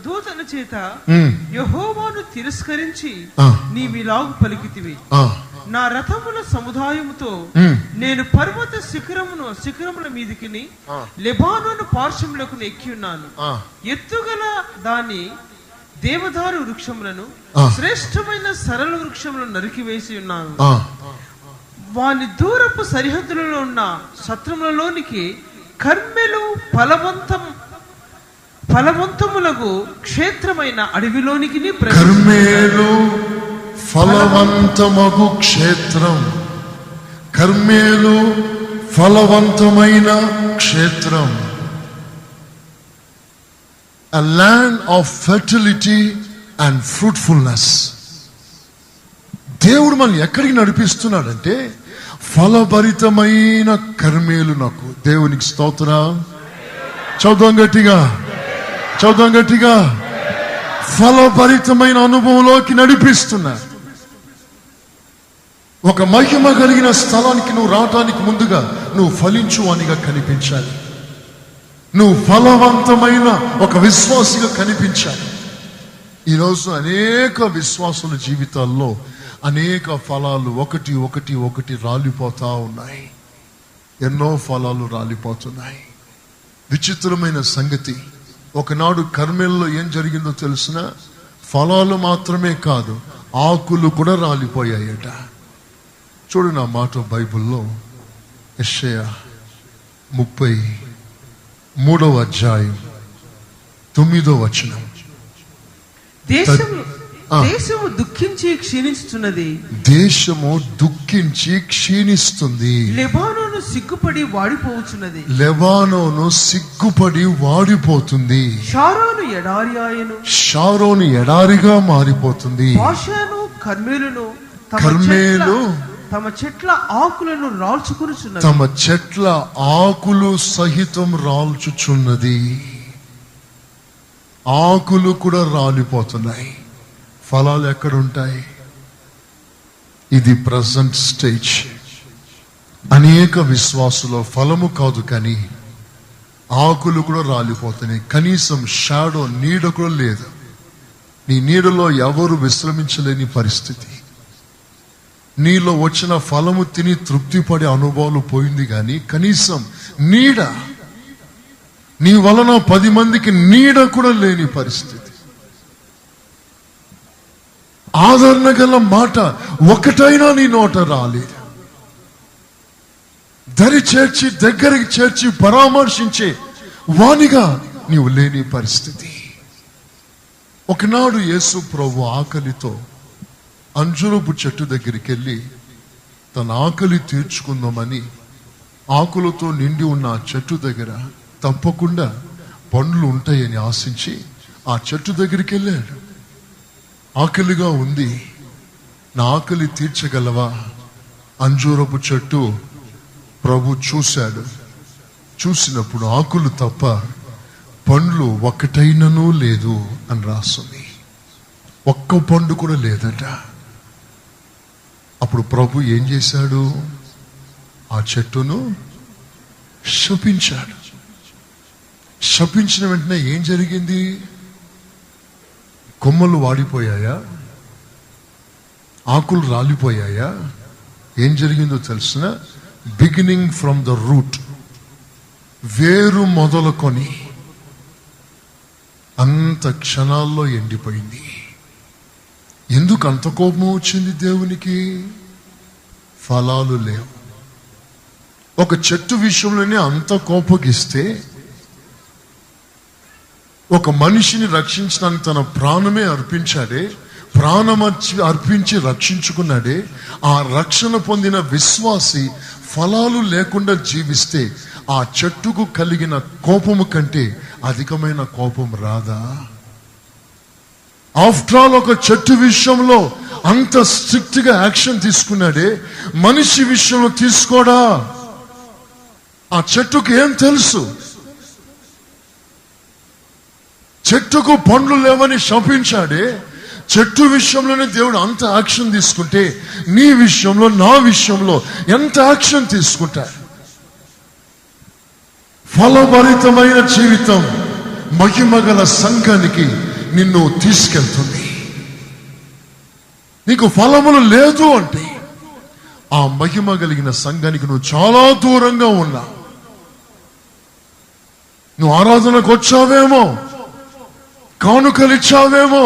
దూతను చేత యెహోవాను తిరస్కరించి నీవిలాగు పలికితివి, నా రథముల సముదాయముతో నేను పర్వత శిఖరముల మీదికి లెబానోను పార్శ్వములకు ఎక్కి ఉన్నాను. ఎత్తుగల దాని దేవదారు వృక్షములను శ్రేష్టమైన సరళ వృక్షములను నరికివేసి ఉన్నాను. వాని దూరపు సరిహద్దులలో ఉన్న సత్రములలోనికి కర్మెలు ఫలవంతములకు క్షేత్రమైన అడవిలోనికి కర్మేలు ఫలవంతమగు క్షేత్రం. కర్మేలు ఫలవంతమైన క్షేత్రం. A land of fertility and fruitfulness. దేవుడు మనల్ని ఎక్కడికి నడిపిస్తున్నాడంటే ఫలభరితమైన కర్మేలు. నాకు దేవునికి స్తోత్రం. చదువు గట్టిగా. ఫలభరితమైన అనుభవంలోకి నడిపిస్తున్నారు. ఒక మహిమ కలిగిన స్థలానికి నువ్వు రావటానికి ముందుగా నువ్వు ఫలించు అనిగా కనిపించాలి. నువ్వు ఫలవంతమైన ఒక విశ్వాసిగా కనిపించాలి. ఈరోజు అనేక విశ్వాసుల జీవితాల్లో అనేక ఫలాలు ఒకటి రాలిపోతా ఉన్నాయి. ఎన్నో ఫలాలు రాలిపోతున్నాయి. విచిత్రమైన సంగతి, ఒకనాడు కర్మెల్లో ఏం జరిగిందో తెలిసిన, ఫలాలు మాత్రమే కాదు, ఆకులు కూడా రాలిపోయాయట. చూడు నా మాట బైబిల్లో, యెషయా 33వ అధ్యాయం 9వ వచనం. దేశము దుఃఖించి క్షీణిస్తున్నది. దేశము దుఃఖించి క్షీణిస్తుంది. లెబానోను సిగ్గుపడి వాడిపోవచ్చున్నది. లెబానోను సిగ్గుపడి వాడిపోతుంది. షారోను ఎడారిగా మారిపోతుంది. బాషాను కర్మేలు తమ చెట్ల ఆకులు సహితం రాల్చుచున్నది. ఆకులు కూడా రాలిపోతున్నాయి. ఫలాలు ఎక్కడుంటాయి? ఇది ప్రజెంట్ స్టేజ్. అనేక విశ్వాసులో ఫలము కాదు కానీ ఆకులు కూడా రాలిపోతున్నాయి. కనీసం షాడో, నీడ కూడా లేదు. నీ నీడలో ఎవరు విశ్రమించలేని పరిస్థితి. నీలో వచ్చిన ఫలము తిని తృప్తిపడే అనుభవాలు పోయింది కానీ కనీసం నీడ, నీ వలన 10 మందికి నీడ కూడా లేని పరిస్థితి. ఆదరణ గల మాట ఒకటైనా నీ నోట రాలేదు. దరి చేర్చి దగ్గరికి చేర్చి పరామర్శించే వానిగా నీవు లేని పరిస్థితి. ఒకనాడు యేసు ప్రభు ఆకలితో అంజూరపు చెట్టు దగ్గరికి వెళ్ళి తన ఆకలి తీర్చుకుందామని ఆకులతో నిండి ఉన్న ఆ చెట్టు దగ్గర తప్పకుండా పండ్లు ఉంటాయని ఆశించి ఆ చెట్టు దగ్గరికి వెళ్ళాడు. ఆకలిగా ఉంది, నా ఆకలి తీర్చగలవా? అంజూరపు చెట్టు ప్రభు చూశాడు. చూసినప్పుడు ఆకులు తప్ప పండ్లు ఒక్కటైనను లేదు అని రాస్తుంది. ఒక్క పండు కూడా లేదట. అప్పుడు ప్రభు ఏం చేశాడు? ఆ చెట్టును శపించాడు. శపించిన వెంటనే ఏం జరిగింది? కొమ్మలు వాడిపోయాయా? ఆకులు రాలిపోయాయా? ఏం జరిగిందో తెలుసిన? బిగినింగ్ ఫ్రమ్ ద రూట్, వేరు మొదలుకొని అంత క్షణాల్లో ఎండిపోయింది. ఎందుకు అంత కోపం వచ్చింది దేవునికి? ఫలాలు లేవు. ఒక చెట్టు విషయంలోనే అంత కోపగిస్తే, ఒక మనిషిని రక్షించడానికి తన ప్రాణమే అర్పించాడే, ప్రాణం అర్పించి రక్షించుకున్నాడే, ఆ రక్షణ పొందిన విశ్వాసి ఫలాలు లేకుండా జీవిస్తే ఆ చెట్టుకు కలిగిన కోపము కంటే అధికమైన కోపం రాదా? ఆఫ్టర్ ఆల్ ఒక చెట్టు విషయంలో అంత స్ట్రిక్ట్ గా యాక్షన్ తీసుకున్నాడే, మనిషి విషయంలో తీసుకోడా? ఆ చెట్టుకు ఏం తెలుసు? చెట్టుకు పండ్లు లేవని శపించాడే, చెట్టు విషయంలోనే దేవుడు అంత యాక్షన్ తీసుకుంటే నీ విషయంలో, నా విషయంలో ఎంత యాక్షన్ తీసుకుంటారు? ఫలభరితమైన జీవితం మహిమగల సంఘానికి నిన్ను తీసుకెళ్తుంది. నీకు ఫలములు లేదు అంటే ఆ మహిమ కలిగిన సంఘానికి నువ్వు చాలా దూరంగా ఉన్నా. నువ్వు ఆరాధనకు వచ్చావేమో, కానుకలు ఇచ్చావేమో,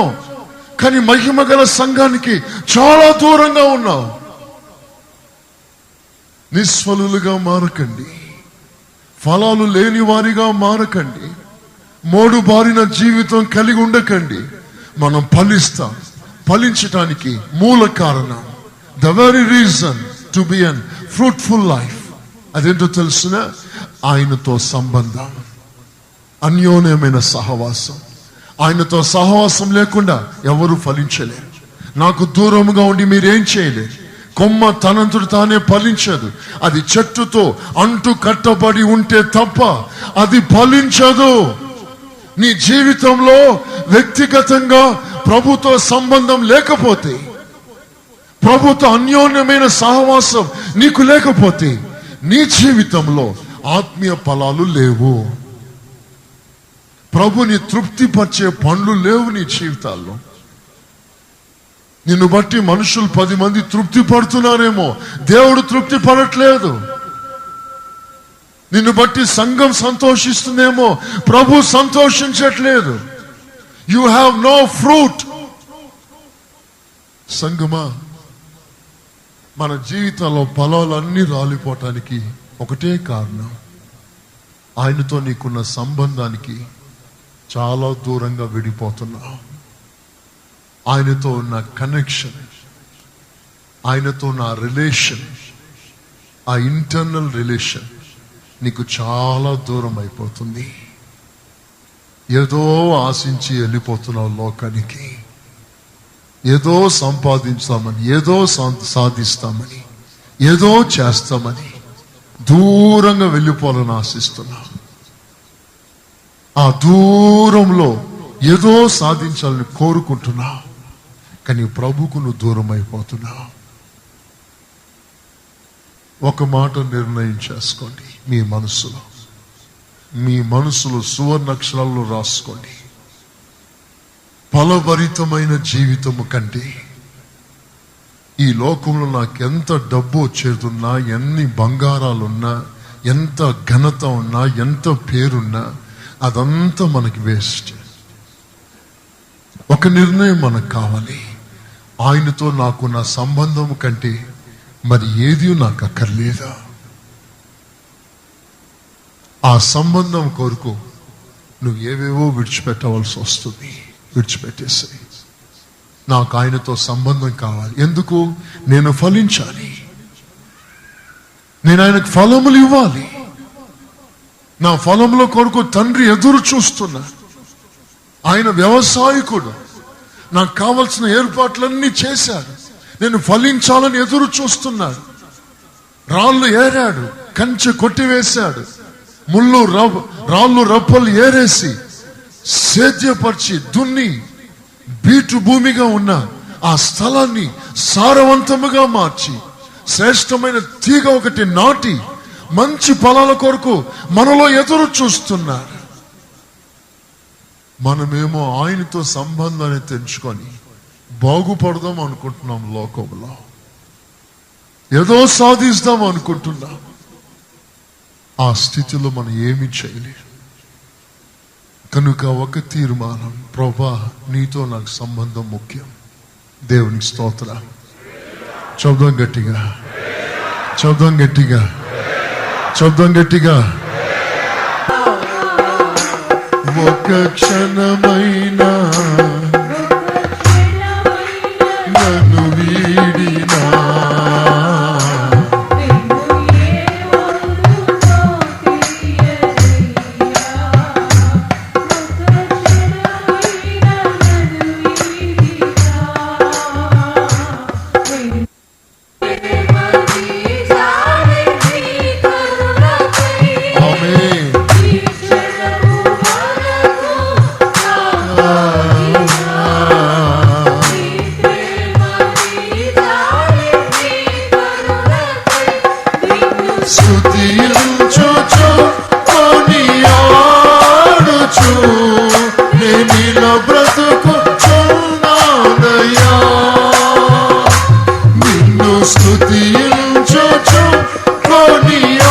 కానీ మహిమ గల సంఘానికి చాలా దూరంగా ఉన్నావు. నిస్ఫలులుగా మారకండి, ఫలాలు లేని వారిగా మారకండి, మోడు బారిన జీవితం కలిగి ఉండకండి. మనం ఫలిస్తాం. ఫలించటానికి మూల కారణం, the very reason to be an fruitful life అదేంటో తెలుసునా? ఆయనతో సంబంధం, అన్యోన్యమైన సహవాసం. ఆయనతో సహవాసం లేకుండా ఎవరు ఫలించలేరు. నాకు దూరంగా ఉండి మీరేం చేయలేరు. కొమ్మ తనంతటి తానే ఫలించదు. అది చెట్టుతో అంటు కట్టబడి ఉంటే తప్ప అది ఫలించదు. నీ జీవితంలో వ్యక్తిగతంగా ప్రభుతో సంబంధం లేకపోతే, ప్రభుతో అన్యోన్యమైన సహవాసం నీకు లేకపోతే నీ జీవితంలో ఆత్మీయ ఫలాలు లేవు. ప్రభుని తృప్తిపరిచే పనులు లేవు నీ జీవితాల్లో. నిన్ను బట్టి మనుషులు 10 మంది తృప్తి పడుతున్నారేమో, దేవుడు తృప్తి పడట్లేదు. నిన్ను బట్టి సంఘం సంతోషిస్తుందేమో, ప్రభు సంతోషించట్లేదు. You have no fruit. సంఘమా, మన జీవితంలో ఫలాలన్నీ రాలిపోవటానికి ఒకటే కారణం, ఆయనతో నీకున్న సంబంధానికి చాలా దూరంగా విడిపోతున్నావు. ఆయనతో ఉన్న కనెక్షన్, ఆయనతో ఉన్న రిలేషన్, ఆ ఇంటర్నల్ రిలేషన్ నీకు చాలా దూరం అయిపోతుంది. ఏదో ఆశించి వెళ్ళిపోతున్నావు లోకానికి, ఏదో సంపాదించామని, ఏదో సాధిస్తామని, ఏదో చేస్తామని దూరంగా వెళ్ళిపోవాలని ఆశిస్తున్నావు. ఆ దూరంలో ఏదో సాధించాలని కోరుకుంటున్నావు, కానీ ప్రభుకు నువ్వు దూరం అయిపోతున్నావు. ఒక మాట నిర్ణయం చేసుకోండి. మీ మనసులో సువర్ణాక్షరాల్లో రాసుకోండి. ఫలభరితమైన జీవితము కంటే ఈ లోకంలో నాకు ఎంత డబ్బు వచ్చేదున్నా, ఎన్ని బంగారాలున్నా, ఎంత ఘనత ఉన్నా, ఎంత పేరున్నా అదంతా మనకి వేస్ట్. ఒక నిర్ణయం మనకు కావాలి. ఆయనతో నాకున్న సంబంధం కంటే మరి ఏది నాకు అక్కర్లేదా? ఆ సంబంధం కొరకు నువ్వు ఏవేవో విడిచిపెట్టవలసి వస్తుంది. విడిచిపెట్టేసాయి. నాకు ఆయనతో సంబంధం కావాలి. ఎందుకు? నేను ఫలించాలి, నేను ఆయనకు ఫలములు ఇవ్వాలి. నా ఫలముల కొరకు తండ్రి ఎదురు చూస్తున్నా. ఆయన వ్యవసాయకుడు, నాకు కావలసిన ఏర్పాట్లన్నీ చేశాడు. నేను ఫలించాలని ఎదురు చూస్తున్నాడు. రాళ్ళు ఏరాడు, కంచె కొట్టివేశాడు, రాళ్ళు రప్పలు ఏరేసి సేద్యపరిచి దున్ని బీటు భూమిగా ఉన్న ఆ స్థలాన్ని సారవంతముగా మార్చి శ్రేష్టమైన తీగ ఒకటి నాటి మంచి ఫలాల కొరకు మనలో ఎదురు చూస్తున్నారు. మనమేమో ఆయనతో సంబంధాన్ని తెంచుకొని బాగుపడదాం అనుకుంటున్నాం. లోకంలో ఏదో సాధిస్తాం అనుకుంటున్నాం. ఆ స్థితిలో మనం ఏమి చేయలేం. కనుక ఒక తీర్మానం, ప్రభా నీతో నాకు సంబంధం ముఖ్యం. దేవునికి స్తోత్రం. శబ్దం గట్టిగా, శబ్దం గట్టిగా, శబ్దం గట్టిగా. ఒక క్షణమైనా నన్ను వీడినా స్తుతించుచు కొనియాడుచు నేనిలా బ్రతుకుచున్నానయ్యా. నిన్ను స్తుతించుచు కొనియాడుచు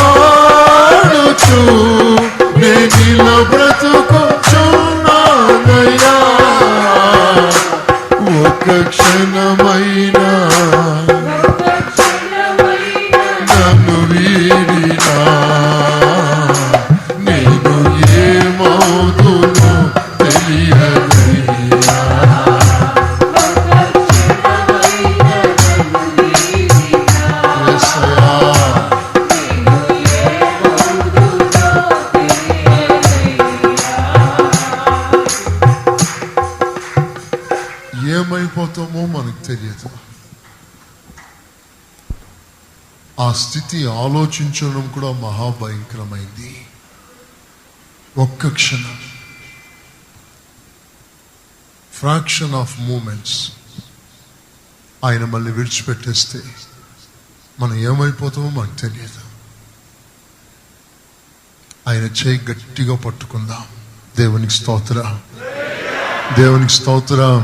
నేనిలా బ్రతుకుచున్నానయ్యా. ఒక క్షణమైనా నన్ను వీడినా నేను ఏమవుతునో తెలియదయ్యా. యేసయ్యా, ఏమైపోతామో మనకు తెలియదు. ఆ స్థితి ఆలోచించడం కూడా మహాభయంకరమైంది. ఒక్క క్షణం, ఫ్రాక్షన్ ఆఫ్ మూమెంట్స్ ఆయన మళ్ళీ విడిచిపెట్టేస్తే మనం ఏమైపోతామో మనకు తెలియదు. ఆయన చేయి గట్టిగా పట్టుకుందాం. దేవునికి స్తోత్రం, దేవునికి స్తోత్రం.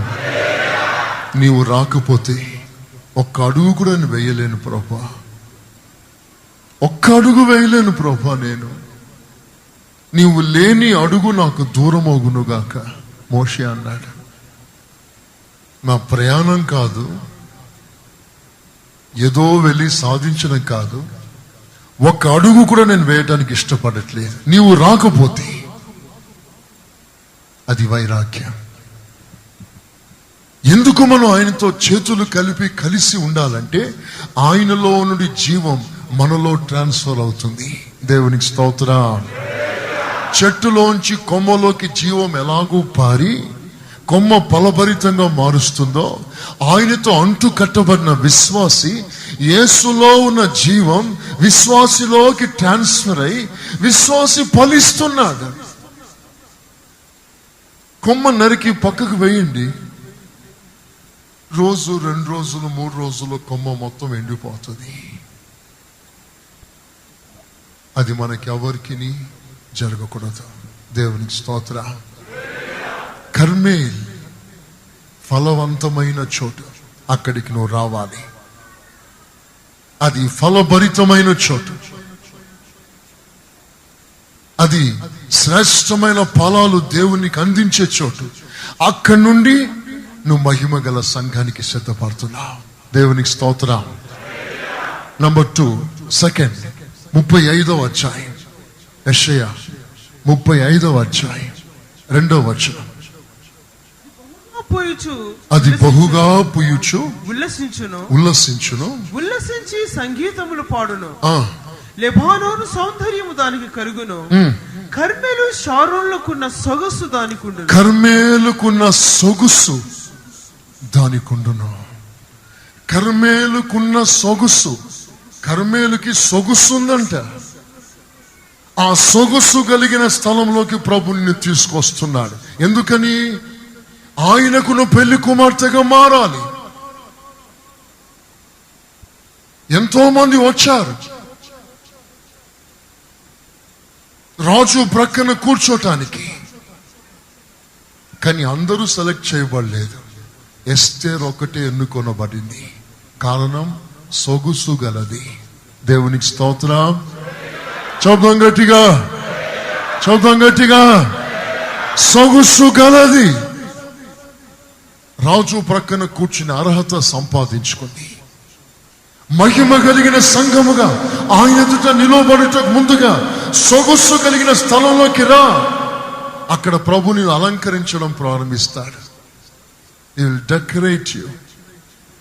నీవు రాకపోతే ఒక్క అడుగు కూడా నేను వేయలేను ప్రభా, ఒక్క అడుగు వేయలేను ప్రభా. నేను నీవు లేని అడుగు నాకు దూరమగునుగాక. మోషే అన్నాడు, నా ప్రయాణం కాదు, ఏదో వెళ్ళి సాధించడం కాదు, ఒక్క అడుగు కూడా నేను వేయడానికి ఇష్టపడట్లేదు. నీవు రాకపోతే అది వైరాగ్యం. ఎందుకు మనం ఆయనతో చేతులు కలిసి ఉండాలంటే ఆయనలో నుండి జీవం మనలో ట్రాన్స్ఫర్ అవుతుంది. దేవునికి స్తోత్రం. చెట్టులోంచి కొమ్మలోకి జీవం ఎలాగూ పారి కొమ్మ ఫలభరితంగా మారుస్తుందో ఆయనతో అంటు కట్టబడిన విశ్వాసి, యేసులో ఉన్న జీవం విశ్వాసిలోకి ట్రాన్స్ఫర్ అయి విశ్వాసి ఫలిస్తున్నాడు. కొమ్మ నరికి పక్కకు వేయండి, రోజు 2 రోజులు 3 రోజులు కొమ్మ మొత్తం ఎండిపోతుంది. అది మనకి ఎవరికి జరగకూడదు. దేవునికి స్తోత్రం. కర్మేల్ ఫలవంతమైన చోటు, అక్కడికి నువ్వు రావాలి. అది ఫలభరితమైన చోటు, అది శ్రేష్టమైన ఫలాలు దేవునికి అందించే చోటు. అక్కడి నుండి నువ్వు మహిమ గల సంఘానికి సిద్ధపడుతున్నావు. దేవునికి స్తోత్రం. నంబర్ 2, సెకండ్ 35వ అధ్యాయం, యెషయా 35వ అధ్యాయం 2వ వచనం. అది బహుగా పూయుచు ఉల్లసించును, ఉల్లసించి సంగీతములు పాడును. లెబానోను సౌందర్యము దానికి కరుగును. కర్మేలు షారోన్లకున్న సొగసు దానికుండును. కర్మేలుకున్న సొగసు దానికుండును. కర్మేలుకున్న సొగసు, కర్మేలుకి సొగసు ఉందంట. ఆ సొగసు కలిగిన స్థలంలోకి ప్రభుని తీసుకొస్తున్నాడు. ఎందుకని? ఆయనకును పెళ్లి కుమార్తెగా మారాలి. ఎంతో మంది వచ్చారు రాజు ప్రక్కన కూర్చోటానికి, కానీ అందరూ సెలెక్ట్ చేయబడలేదు. ఎస్తేర్ ఒకటే ఎన్నుకొనబడింది. కారణం సొగుసు గలది. దేవునికి స్తోత్రం. చదువు గట్టిగా, చదువు గట్టిగా. సొగుసు గలది. రాజు ప్రక్కన కూర్చుని అర్హత సంపాదించుకుంది. మహిమ కలిగిన సంఘముగా ఆయన ఎదుట నిలబడుటకు ముందుగా సొగసు కలిగిన స్థలంలోకి రా. అక్కడ ప్రభుని అలంకరించడం ప్రారంభిస్తాడు. He will decorate you.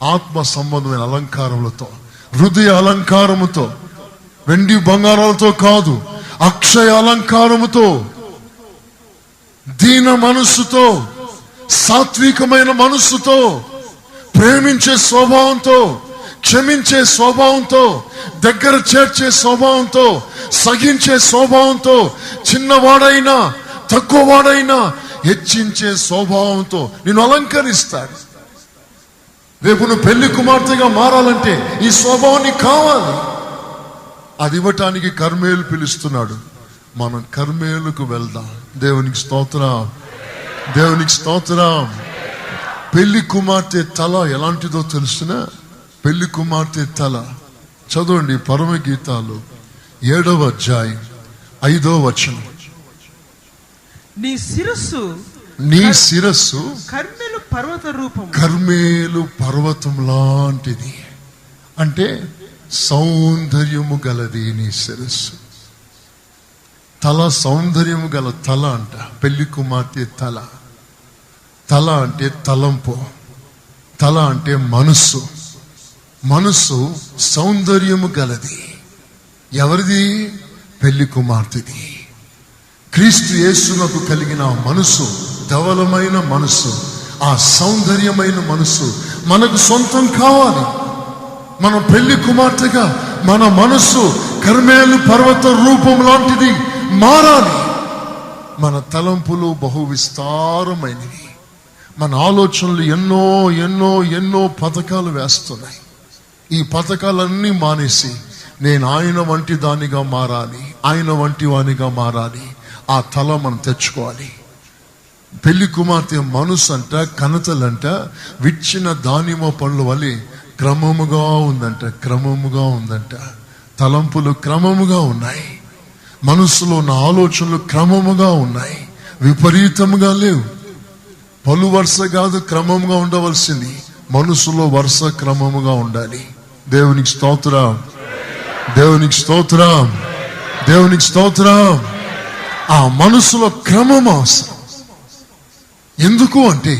ఆత్మ సంబంధమైన అలంకారములతో, హృదయ అలంకారముతో, వెండి బంగారాలతో కాదు, అక్షయ అలంకారముతో, దీన మనస్సుతో, సాత్వికమైన మనస్సుతో, ప్రేమించే స్వభావంతో, క్షమించే స్వభావంతో, దగ్గర చేర్చే స్వభావంతో, సహించే స్వభావంతో, చిన్నవాడైనా తక్కువవాడైనా హెచ్చించే స్వభావంతో నిన్ను అలంకరిస్తాడు. రేపు నువ్వు పెళ్లి కుమార్తెగా మారాలంటే ఈ స్వభావం నీకు కావాలి. అది ఇవ్వటానికి కర్మేలు పిలుస్తున్నాడు. మనం కర్మేలుకు వెళ్దాం. దేవునికి స్తోత్రం, దేవునికి స్తోత్రం. పెళ్లి కుమార్తె తల ఎలాంటిదో తెలుసునా? పెళ్లి కుమార్తె తల చదవండి, పరమగీతాలు 7వ అధ్యాయం 5వ వచనం. నీ శిరస్సు కర్మేలు పర్వత రూపం, కర్మేలు పర్వతం లాంటిది. అంటే సౌందర్యము గలది నీ శిరస్సు. తల సౌందర్యము గల తల అంట. పెళ్లి కుమార్తె తల. తల అంటే తలంపు, తల అంటే మనస్సు. మనస్సు సౌందర్యము గలది. ఎవరిది? పెళ్లి కుమార్తెది. క్రీస్తు యేసునకు కలిగిన మనస్సు, ధవలమైన మనస్సు, ఆ సౌందర్యమైన మనస్సు మనకు సొంతం కావాలి. మన పెళ్లి కుమార్తెగా మన మనస్సు కర్మేలు పర్వత రూపం లాంటిది మారాలి. మన తలంపులు బహు విస్తారమైనవి. మన ఆలోచనలు ఎన్నో ఎన్నో ఎన్నో పథకాలు వేస్తున్నాయి. ఈ పథకాలన్నీ మానేసి నేను ఆయన వంటి దానిగా మారాలి, ఆయన వంటి వానిగా మారాలి. ఆ తల మనం తెచ్చుకోవాలి. పెళ్లి కుమార్తె మనసు అంట, కనతలంట విచ్చిన దానిమ్మ పండ్ల వలె క్రమముగా ఉందంట, క్రమముగా ఉందంట. తలంపులు క్రమముగా ఉన్నాయి. మనసులో ఉన్న ఆలోచనలు క్రమముగా ఉన్నాయి, విపరీతముగా లేవు. పలు వరుస కాదు, క్రమముగా ఉండవలసింది. మనసులో వరుస క్రమముగా ఉండాలి. దేవునికి స్తోత్రం, దేవునికి స్తోత్రం, దేవునికి స్తోత్రం. ఆ మనసులో క్రమం అవసరం. ఎందుకు అంటే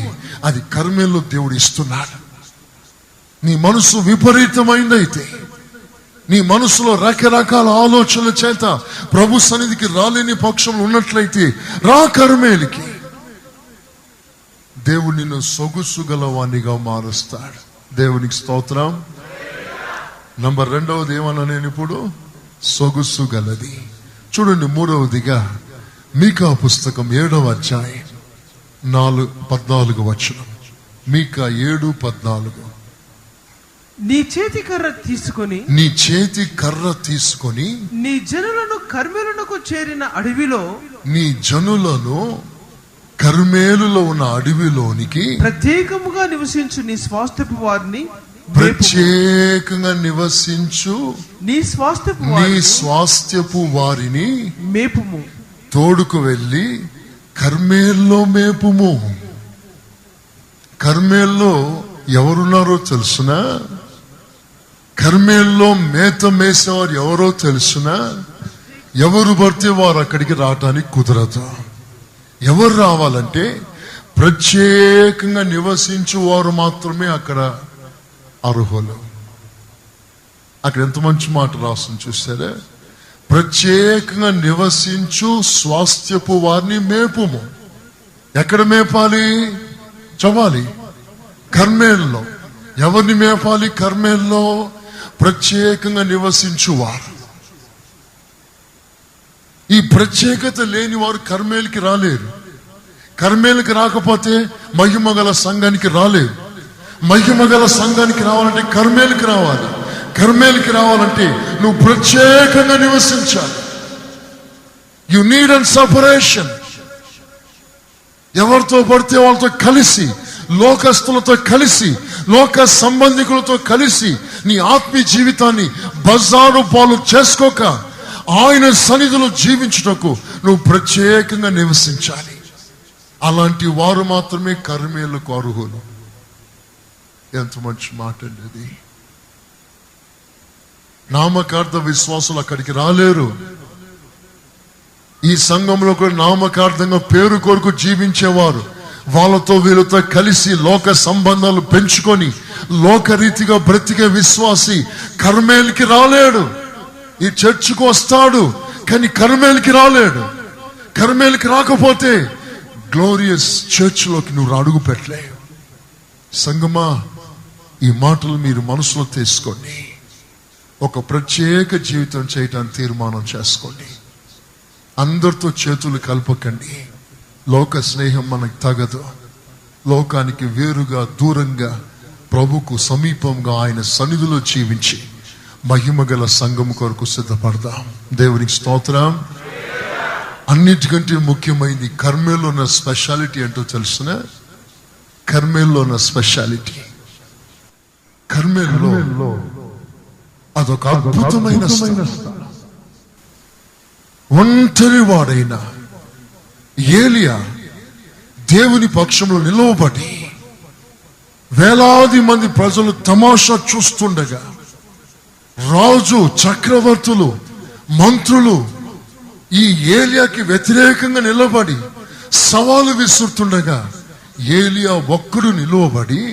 అది కర్మేల్లో దేవుడు ఇస్తున్నాడు. నీ మనసు విపరీతమైందైతే, నీ మనసులో రకరకాల ఆలోచనల చేత ప్రభు సన్నిధికి రాలేని పక్షంలో ఉన్నట్లయితే రా కర్మేలికి. దేవుడు నిన్ను సొగుసు గలవానిగా మారుస్తాడు. దేవునికి స్తోత్రం. నంబర్ 2వది ఏమన్నా నేను ఇప్పుడు? సొగుసు గలది. చూడండి, 3వదిగా మీకా పుస్తకం 7వ అధ్యాయం 14 వచనం. మీకా 7:14. నీ చేతి కర్ర తీసుకొని నీ జనులను కర్మేలునకు చేరిన అడవిలో, నీ జనులను కర్మేలులో ఉన్న అడవిలోనికి ప్రత్యేకముగా నివసించు నీ స్వాస్థ్యపు వారిని, ప్రత్యేకంగా నివసించు నీ స్వాస్థ్యపు వారిని మేపుము. తోడుకు వెళ్ళి కర్మేల్లో మేపుము. కర్మేల్లో ఎవరున్నారో తెలుసునా? కర్మేల్లో మేత మేసేవారు ఎవరో తెలుసునా? ఎవరు పడితే వారు అక్కడికి రావటానికి కుదరదు. ఎవరు రావాలంటే ప్రత్యేకంగా నివసించు వారు మాత్రమే అక్కడ అర్హులు. అక్కడ ఎంత మంచి మాట రాస్తుంది చూసారా? ప్రత్యేకంగా నివసించు స్వాస్థ్యపు వారిని మేపుము. ఎక్కడ మేపాలి? చవాలి కర్మేల్లో. ఎవరిని మేపాలి? కర్మేల్లో ప్రత్యేకంగా నివసించువారు. ఈ ప్రత్యేకత లేని వారు కర్మేలుకి రాలేరు. కర్మేలుకి రాకపోతే మహిమగల సంఘానికి రాలేరు. మహిమగల సంఘానికి రావాలంటే కర్మేలుకి రావాలి. కర్మేలుకి రావాలంటే నువ్వు ప్రత్యేకంగా నివసించాలి. You need and separation. ఎవరితో పడితే వాళ్ళతో కలిసి, లోకస్తులతో కలిసి, లోక సంబంధికులతో కలిసి నీ ఆత్మీయ జీవితాన్ని బజారు పాలు చేసుకోక ఆయన సన్నిధిలో జీవించుటకు నువ్వు ప్రత్యేకంగా నివసించాలి. అలాంటి వారు మాత్రమే కర్మేలకు అర్హులు. ఎంత మంచి మాట అండి అది. నామకార్థ విశ్వాసులు అక్కడికి రాలేరు. ఈ సంఘంలో కూడా నామకార్థంగా పేరు కొరకు జీవించేవారు వాళ్ళతో వీళ్ళతో కలిసి లోక సంబంధాలు పెంచుకొని లోకరీతిగా బ్రతికే విశ్వాసి కర్మేలుకి రాలేడు. ఈ చర్చికి వస్తాడు కానీ కర్మేలుకి రాలేడు. కర్మేలుకి రాకపోతే గ్లోరియస్ చర్చ్ లోకి నువ్వు అడుగు పెట్టలేవు. సంగమా, ఈ మాటలు మీరు మనసులో తీసుకోండి. ఒక ప్రత్యేక జీవితం చేయటానికి తీర్మానం చేసుకోండి. అందరితో చేతులు కలపకండి. లోక స్నేహం మనకు తగదు. లోకానికి వేరుగా, దూరంగా ప్రభుకు సమీపంగా ఆయన సన్నిధిలో జీవించి మహిమ గల సంఘం కొరకు సిద్ధపడదాం. దేవునికి స్తోత్రం. అన్నిటికంటే ముఖ్యమైనది కర్మేల్లో ఉన్న స్పెషాలిటీ ఏంటో తెలుసిన? కర్మేల్లో ఉన్న స్పెషాలిటీ, కర్మేల్లో అదొక అద్భుతమైన స్థలం. ఒంటరి వాడైన ఏలియా దేవుని పక్షంలో నిలవబడి వేలాది మంది ప్రజలు తమాషా చూస్తుండగా, రాజు, చక్రవర్తులు, మంత్రులు ఈ ఏలియాకి వ్యతిరేకంగా నిలబడి సవాలు విసురుతుండగా, ఏలియా ఒక్కడు నిలవబడి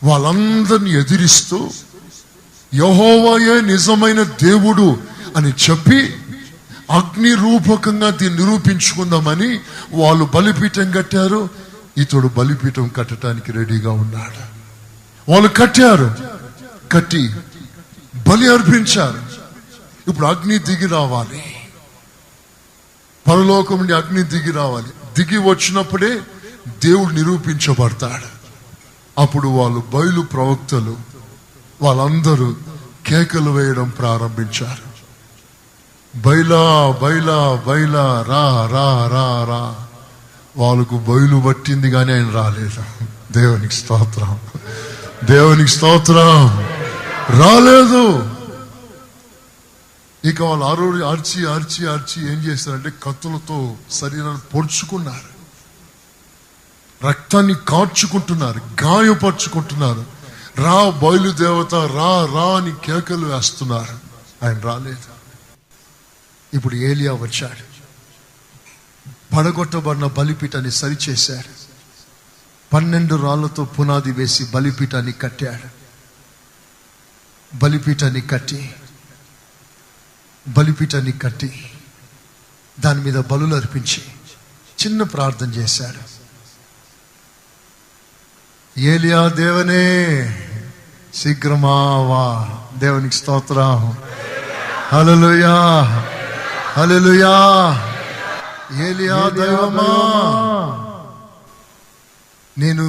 వాళ్ళందరినీ ఎదిరిస్తూ యెహోవాయే నిజమైన దేవుడు అని చెప్పి అగ్ని రూపకంగా దీన్ని నిరూపించుకుందామని వాళ్ళు బలిపీఠం కట్టారు. ఇతడు బలిపీఠం కట్టడానికి రెడీగా ఉన్నాడు. వాళ్ళు కట్టారు, కట్టి బలి అర్పించారు. ఇప్పుడు అగ్ని దిగి రావాలి, పరలోకం నుండి అగ్ని దిగి రావాలి. దిగి వచ్చినప్పుడే దేవుడు నిరూపించబడతాడు. అప్పుడు వాళ్ళు బయలు ప్రవక్తలు వాళ్ళందరూ కేకలు వేయడం ప్రారంభించారు. బైలా బైలా బైలా, రా రా రా రా. వాళ్ళకు బయలు పట్టింది కానీ ఆయన రాలేదు. దేవునికి స్తోత్రం, దేవునికి స్తోత్రం. రాలేదు. ఇక వాళ్ళు అర్చి అర్చి అర్చి ఏం చేశారంటే కత్తులతో శరీరాన్ని పొడుచుకున్నారు, రక్తాన్ని కార్చుకుంటున్నారు, గాయపరుచుకుంటున్నారు. రా బయలుదేవత, రా రా అని కేకలు వేస్తున్నారు. ఆయన రాలేదు. ఇప్పుడు ఏలియా వచ్చాడు. పడగొట్టబడిన బలిపీఠాన్ని సరిచేశాడు. 12 రాళ్లతో పునాది వేసి బలిపీఠాన్ని కట్టాడు. బలిపీఠాన్ని కట్టి దాని మీద బలులు అర్పించి చిన్న ప్రార్థన చేశాడు. ఏలియా, దేవనే శీఘ్రమావా. దేవునికి స్తోత్రం. హల్లెలూయా, హల్లెలూయా. ఏలియా, దైవమా, నేను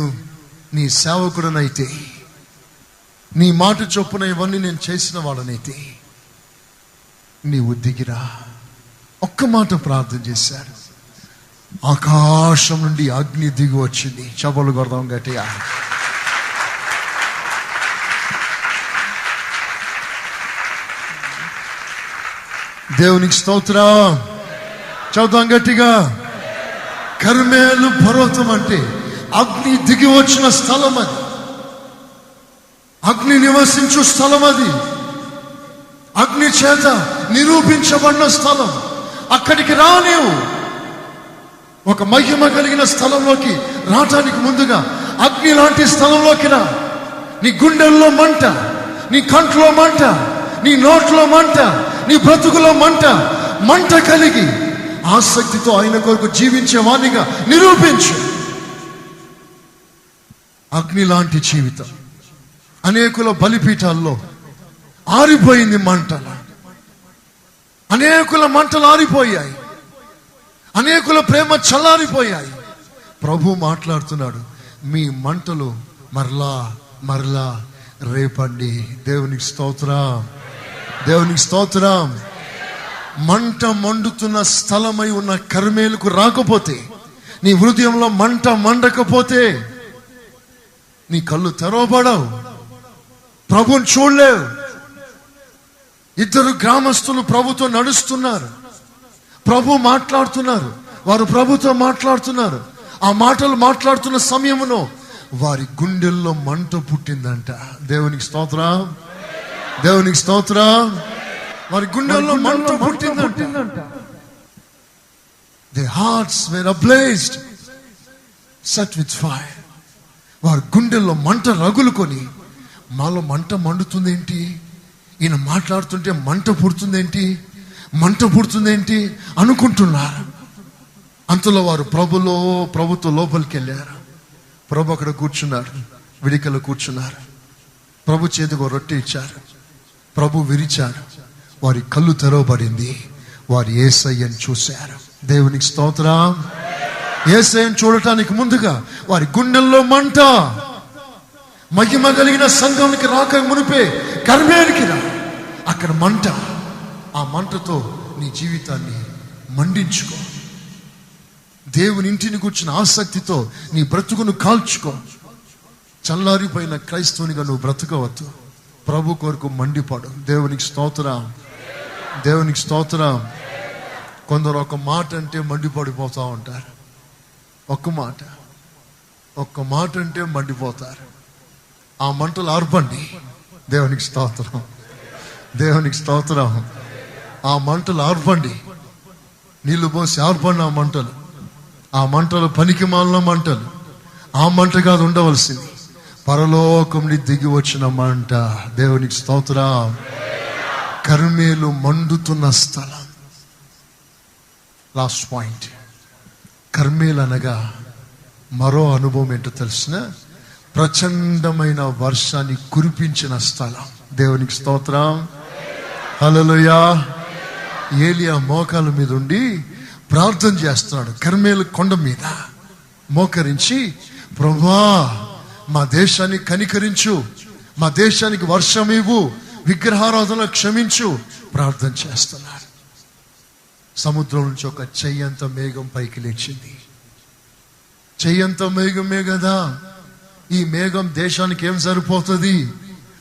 నీ సేవకుడనైతే, నీ మాట చొప్పున ఇవన్నీ నేను చేసిన వాడనైతే నీవు దిగిరా. ఒక్క మాట ప్రార్థన చేశాడు. ఆకాశం నుండి అగ్ని దిగి వచ్చింది. చపలు కొడదాం గట్టిగా. దేవునికి స్తోత్రం. చదువుతాం గట్టిగా. కర్మేలు పర్వతం అంటే అగ్ని దిగి వచ్చిన స్థలం అది. అగ్ని నివసించు స్థలం అది. అగ్ని చేత నిరూపించబడిన స్థలం. అక్కడికి రా. నీవు ఒక మహిమ కలిగిన స్థలంలోకి రావటానికి ముందుగా అగ్ని లాంటి స్థలంలోకి రా. నీ గుండెల్లో మంట, నీ కంట్లో మంట, నీ నోట్లో మంట, నీ బ్రతుకులో మంట, మంట కలిగి ఆసక్తితో ఆయన కొరకు జీవించే వాణిగా నిరూపించు. అగ్ని లాంటి జీవితం. అనేకుల బలిపీఠాల్లో ఆరిపోయింది మంటలు. అనేకుల మంటలు ఆరిపోయాయి. అనేకుల ప్రేమ చల్లారిపోయాయి. ప్రభు మాట్లాడుతున్నాడు, మీ మంటలు మరలా మరలా రేపండి. దేవునికి స్తోత్రం, దేవునికి స్తోత్రం. మంట మండుతున్న స్థలమై ఉన్న కర్మేలుకు రాకపోతే, నీ హృదయంలో మంట మండకపోతే నీ కళ్ళు తెరవబడవు, ప్రభుని చూడలేవు. 2 గ్రామస్తులు ప్రభుతో నడుస్తున్నారు, ప్రభు మాట్లాడుతున్నారు, వారు ప్రభుతో మాట్లాడుతున్నారు. ఆ మాటలు మాట్లాడుతున్న సమయంలో వారి గుండెల్లో మంట పుట్టిందంట. దేవునికి స్తోత్రం, దేవునికి స్తోత్రం. వారి గుండెల్లో మంట పుట్టిందంట. Their hearts were ablazed, set with fire. వారి గుండెల్లో మంట రగులుకొని, మాలో మంట మండుతుందేంటి, ఈయన మాట్లాడుతుంటే మంట పుడుతుందేంటి అనుకుంటున్నారు. అంతలో వారు ప్రభుతో లోపలికి వెళ్ళారు. ప్రభు అక్కడ కూర్చున్నారు, విడికలు కూర్చున్నారు. ప్రభు చేతికి రొట్టె ఇచ్చారు. ప్రభు విరిచారు. వారి కళ్ళు తెరవబడింది. వారు యేసయ్యను చూశారు. దేవునికి స్తోత్రం. యేసయ్యను చూడటానికి ముందుగా వారి గుండెల్లో మంట. మహిమ కలిగిన సంఘానికి రాక మునిపే కర్మేలుకి రా. అక్కడ మంట, ఆ మంటతో నీ జీవితాన్ని మండించుకో. దేవుని ఇంటిని కూర్చున్న ఆసక్తితో నీ బ్రతుకును కాల్చుకో. చల్లారిపోయిన క్రైస్తవునిగా నువ్వు బ్రతకవద్దు. ప్రభు కొరకు మండిపడు. దేవునికి స్తోత్రం, దేవునికి స్తోత్రం. కొందరు ఒక మాట అంటే మండిపడిపోతూ ఉంటారు. ఒక్క మాట అంటే మండిపోతారు. ఆ మంటలు ఆర్పండి. దేవునికి స్తోత్రం, దేవునికి స్తోత్రం. ఆ మంటలు ఆర్పండి. నీళ్లు పోసి ఆర్పండి ఆ మంటలు పనికి మాలిన మంటలు. ఆ మంట కాదు ఉండవలసింది, పరలోకం నుండి దిగి వచ్చిన మంట. దేవునికి స్తోత్రం. కర్మేలు మండుతున్న స్థలం. లాస్ట్ పాయింట్, కర్మేలు అనగా మరో అనుభవం ఏంటో తెలిసిన, ప్రచండమైన వర్షాన్ని కురిపించిన స్థలం. దేవునికి స్తోత్రం, హల్లెలూయా. ఏలియా మోకాల మీద ఉండి ప్రార్థన చేస్తున్నాడు. కర్మేలు కొండ మీద మోకరించి, ప్రభువా మా దేశాన్ని కనికరించు, మా దేశానికి వర్షం ఇవ్వు, విగ్రహారాధన క్షమించు ప్రార్థన చేస్తున్నాడు. సముద్రం నుంచి ఒక చెయ్యంత మేఘం పైకి లేచింది. చెయ్యంత మేఘమే కదా. ఈ మేఘం దేశానికి ఏం సరిపోతుంది?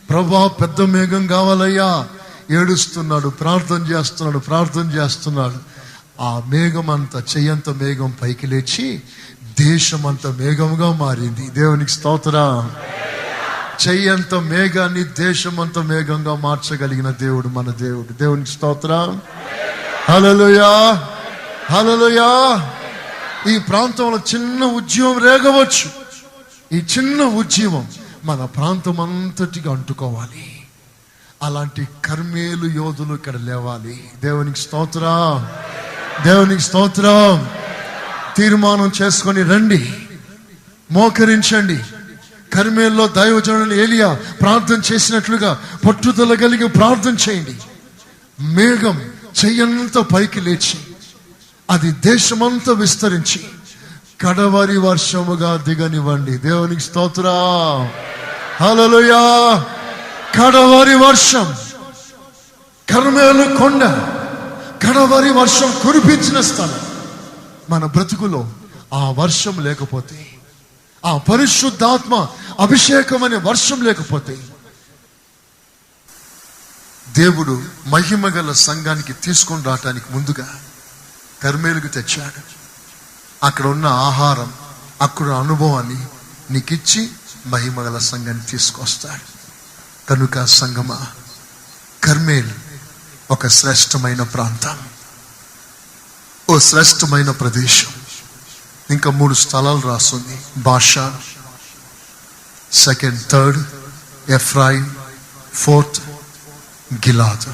ప్రభువా పెద్ద మేఘం కావాలయ్యా. ఏడుస్తున్నాడు, ప్రార్థన చేస్తున్నాడు. ఆ మేఘం అంతా, చెయ్యంత మేఘం పైకి లేచి దేశం అంతా మేఘంగా మారింది. దేవునికి స్తోత్రం. చెయ్యంత మేఘాన్ని దేశం అంతా మేఘంగా మార్చగలిగిన దేవుడు మన దేవుడు. దేవునికి స్తోత్రం, హల్లెలూయా, హల్లెలూయా. ఈ ప్రాంతంలో చిన్న ఉద్యమం రేగవచ్చు. ఈ చిన్న ఉద్యమం మన ప్రాంతం అంతటిగా అంటుకోవాలి. అలాంటి కర్మేలు యోధులు ఇక్కడ లేవాలి. దేవునికి స్తోత్రం, దేవునికి స్తోత్రం. తీర్మానం చేసుకొని రండి, మోకరించండి. కర్మేల్లో దైవజనులు ఏలియా ప్రార్థన చేసినట్లుగా పట్టుదల కలిగి ప్రార్థన చేయండి. మేఘం చెయ్యంత పైకి లేచి అది దేశమంతా విస్తరించి కడవరి వర్షముగా దిగనివ్వండి. దేవునికి స్తోత్రం, హల్లెలూయా. కడవరి వర్షం, కర్మేలు కొండ కడవరి వర్షం కురిపించిన స్థలం. మన బ్రతుకులో ఆ వర్షం లేకపోతే, ఆ పరిశుద్ధాత్మ అభిషేకం అనే వర్షం లేకపోతే, దేవుడు మహిమ గల సంఘానికి తీసుకొని రావటానికి ముందుగా కర్మేలుకు తెచ్చాడు. అక్కడ ఉన్న ఆహారం, అక్కడ అనుభవాన్ని నీకిచ్చి మహిమ గల సంఘాన్ని తీసుకొస్తాడు. కనుక సంగమా, కర్మేల్ ఒక శ్రేష్టమైన ప్రాంతం, ఓ శ్రేష్టమైన ప్రదేశం. ఇంకా 3 స్థలాలు రాస్తుంది. బాషాన్, 2nd, 3rd Ephraim, 4th Gilead.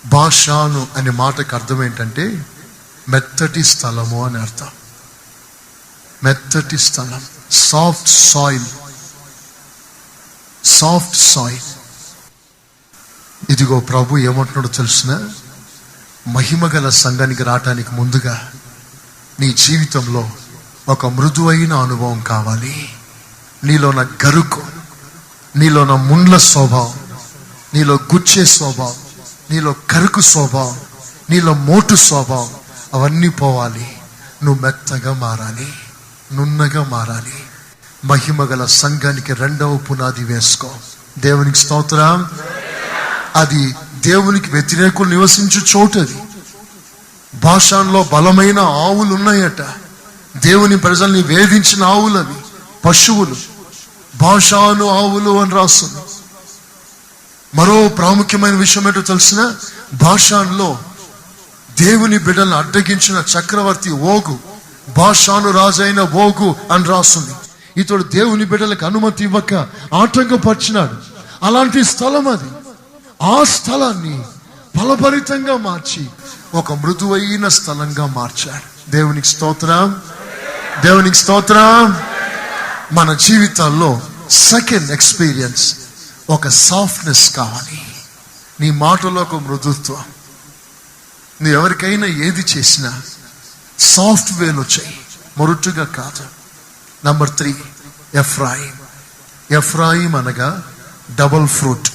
బాషాను అనే మాటకు అర్థం ఏంటంటే మెత్తటి స్థలము అని అర్థం. మెత్తటి స్థలం, సాఫ్ట్ సాయిల్, సాఫ్ట్ సాయిల్. ఇదిగో ప్రభు ఏమంటున్నాడో తెలుసిన, మహిమ గల సంఘానికి రావటానికి ముందుగా నీ జీవితంలో ఒక మృదువైన అనుభవం కావాలి. నీలోన గరుకు, నీలోన ముండ్ల స్వభావం, నీలో గుచ్చే స్వభావం, నీలో కరుకు స్వభావం, నీలో మోటు స్వభావం అవన్నీ పోవాలి. నువ్వు మెత్తగా మారాలి, నున్నగా మారాలి. మహిమ గల సంఘానికి 2వ పునాది వేసుకో. దేవునికి స్తోత్రం. అది దేవునికి వ్యతిరేకులు నివసించు చోటది. బాషాన్లో బలమైన ఆవులు ఉన్నాయట. దేవుని ప్రజల్ని వేధించిన ఆవులు అవి, పశువులు. బాషాను ఆవులు అని రాస్తుంది. మరో ప్రాముఖ్యమైన విషయం ఏంటో తెలిసిన, బాషాన్లో దేవుని బిడ్డలను అడ్డగించిన చక్రవర్తి ఓగు, బాషాను రాజైన ఓగు అని రాస్తుంది. ఇతడు దేవుని బిడ్డలకు అనుమతి ఇవ్వక ఆటంకపరిచినాడు. అలాంటి స్థలం అది. ఆ స్థలాన్ని ఫలభరితంగా మార్చి ఒక మృదువైన స్థలంగా మార్చాడు. దేవునికి స్తోత్రం, దేవునికి స్తోత్రం. మన జీవితాల్లో 2nd ఎక్స్పీరియన్స్ ఒక సాఫ్ట్నెస్ కావాలి. నీ మాటలో ఒక మృదుత్వం. నువ్వు ఎవరికైనా ఏది చేసినా సాఫ్ట్ వేలో చేయి, మొరటుగా కాదు. Number 3 Ephraim. ఎఫ్రాయిం అనగా డబుల్ ఫ్రూట్.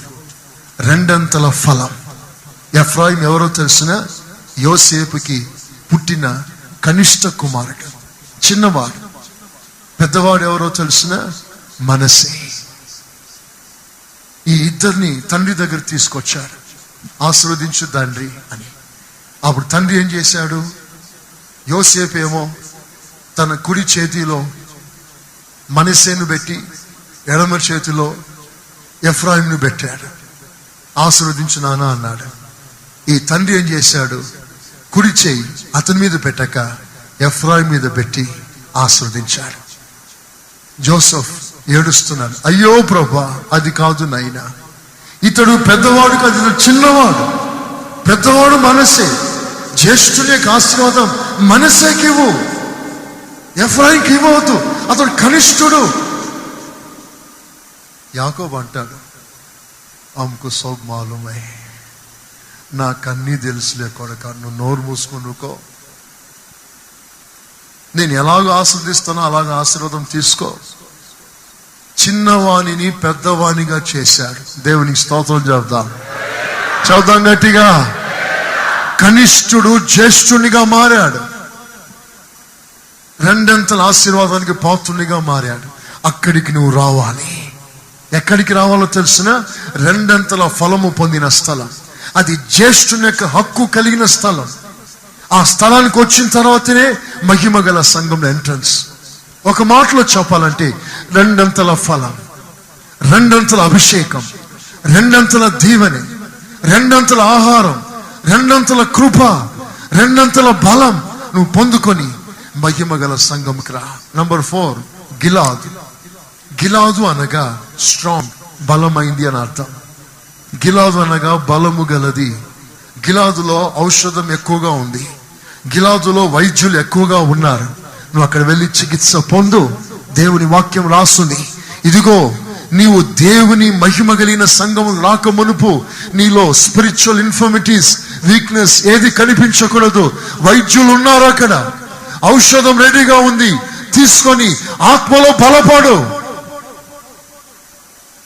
రెండంతల ఫలం. ఎఫ్రాయిం ఎవరో తెలిసిన? యోసేపుకి పుట్టిన కనిష్ట కుమారుడు, చిన్నవాడు. పెద్దవాడు ఎవరో తెలిసిన? మనస్సే. ఈ ఇద్దరిని తండ్రి దగ్గర తీసుకొచ్చాడు. ఆశీర్వదించు తండ్రి అని. అప్పుడు తండ్రి ఏం చేశాడు? యోసేపు ఏమో తన కుడి చేతిలో మనస్సేను పెట్టి ఎడమ చేతిలో ఎఫ్రాయింను పెట్టాడు. ఆశీర్వదించు నాన్న అన్నాడు. ఈ తండ్రి ఏం చేశాడు? కుడి చేయి అతని మీద పెట్టక ఎఫ్రాయిం మీద పెట్టి ఆశీర్వదించాడు. జోసెఫ్ ఏడుస్తున్నాడు, అయ్యో ప్రభా, అది కాదు నాయనా, ఇతడు పెద్దవాడు కాదు, ఇతడు చిన్నవాడు. పెద్దవాడు మనస్సే, జ్యేష్ఠుని యొక్క ఆశీర్వాదం మనస్సేకి ఇవ్వు, ఎఫ్రాయింకి ఇవ్వవద్దు, అతడు కనిష్ఠుడు. యాకోబు అంటాడు, ఆమెకు సౌగ్ మాలుమై, నాకన్నీ తెలుసులే కొడక, నువ్వు నోరు మూసుకునుకో, నేను ఎలాగో ఆశీర్దిస్తానో అలాగ ఆశీర్వాదం తీసుకో. చిన్నవాణిని పెద్దవాణిగా చేశాడు. దేవునికి స్తోత్రం చెబుదాం గట్టిగా. కనిష్ఠుడు జ్యేష్ఠునిగా మారాడు. రెండంతల ఆశీర్వాదానికి పాత్రునిగా మారాడు. అక్కడికి నువ్వు రావాలి. ఎక్కడికి రావాలో తెలిసిన? రెండంతల ఫలము పొందిన స్థలం. అది జ్యేష్ఠుని యొక్క హక్కు కలిగిన స్థలం. ఆ స్థలానికి వచ్చిన తర్వాతనే మహిమ గల సంఘంలో ఎంట్రన్స్. ఒక మాటలో చెప్పాలంటే రెండంతల ఫలం, రెండంతల అభిషేకం, రెండంతల దీవెన, రెండంతల ఆహారం, రెండంతల కృప, రెండంతల బలం నువ్వు పొందుకొని మహిమ గల సంఘంకి రా. నంబర్ 4, గిలాదు. గిలాదు అనగా స్ట్రాంగ్, బలమైంది అని అర్థం. గిలాదు అనగా బలము గలది. గిలాదులో ఔషధం ఎక్కువగా ఉంది. గిలాదులో వైద్యులు ఎక్కువగా ఉన్నారు. నువ్వు అక్కడ వెళ్ళి చికిత్స పొందు. దేవుని వాక్యం రాస్తుంది, ఇదిగో నీవు దేవుని మహిమ కలిగిన సంఘము రాక మునుపు నీలో స్పిరిచువల్ ఇన్ఫర్మిటీస్, వీక్నెస్ ఏది కనిపించకూడదు. వైద్యులు ఉన్నారు అక్కడ, ఔషధం రెడీగా ఉంది. తీసుకొని ఆత్మలో బలపడు,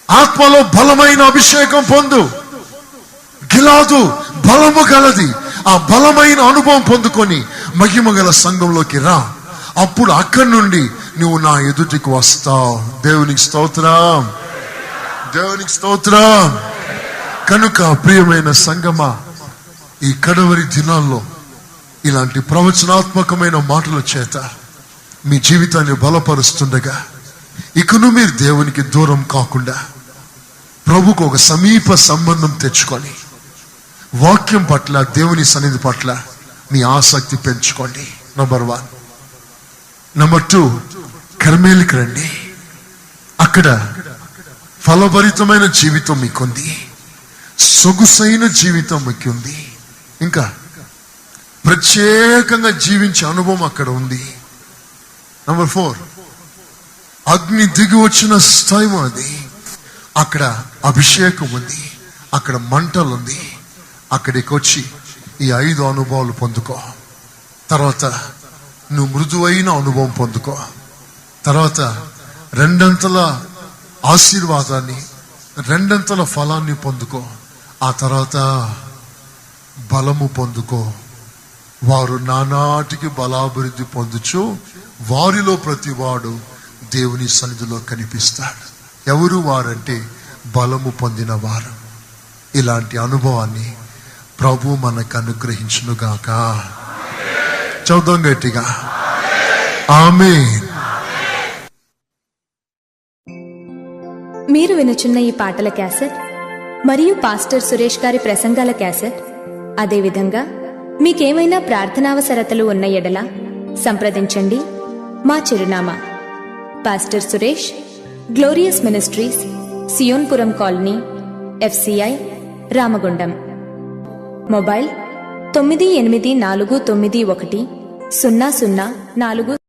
ఆత్మలో బలమైన అభిషేకం పొందు. గిలాదు బలము గలది. ఆ బలమైన అనుభవం పొందుకొని మహిమ గల సంఘంలోకి రా. అప్పుడు అక్కడి నుండి నువ్వు నా ఎదుటికి వస్తావు. దేవునికి స్తోత్రం, దేవునికి స్తోత్రం. కనుక ప్రియమైన సంగమా, ఈ కడవరి దినాల్లో ఇలాంటి ప్రవచనాత్మకమైన మాటల చేత మీ జీవితాన్ని బలపరుస్తుండగా, ఇకను మీరు దేవునికి దూరం కాకుండా ప్రభుకు ఒక సమీప సంబంధం తెచ్చుకొని వాక్యం పట్ల, దేవుని సన్నిధి పట్ల మీ ఆసక్తి పెంచుకోండి. నంబర్ 1. నంబర్ 2, కర్మేలుకి రండి. అక్కడ ఫలభరితమైన జీవితం మీకుంది, సొగుసైన జీవితం మీకుంది, ఇంకా ప్రత్యేకంగా జీవించే అనుభవం అక్కడ ఉంది. నంబర్ 4, అగ్ని దిగి వచ్చిన స్థాయి అది. అక్కడ అభిషేకం ఉంది, అక్కడ మంటలు ఉంది. అక్కడికి వచ్చి ఈ 5 అనుభవాలు పొందుకో. తర్వాత నువ్వు మృదువైన అనుభవం పొందుకో. తర్వాత రెండంతల ఆశీర్వాదాన్ని, రెండంతల ఫలాన్ని పొందుకో. ఆ తర్వాత బలము పొందుకో. వారు నానాటికి బలాభివృద్ధి పొందుచు వారిలో ప్రతి వాడు దేవుని సన్నిధిలో కనిపిస్తాడు. ఎవరు వారంటే బలము పొందిన వారు. ఇలాంటి అనుభవాన్ని ప్రభు మనకు అనుగ్రహించునుగాక. చదువు గట్టిగా ఆమేన్. మీరు వినుచున్న ఈ పాటల క్యాసెట్ మరియు పాస్టర్ సురేష్ గారి ప్రసంగాల క్యాసెట్, అదేవిధంగా మీకేమైనా ప్రార్థనావసరతలు ఉన్న ఎడల సంప్రదించండి. మా చిరునామా: pastor Suresh, glorious ministries, Siyonpuram colony, FCI, Ramagundam. Mobile 98491004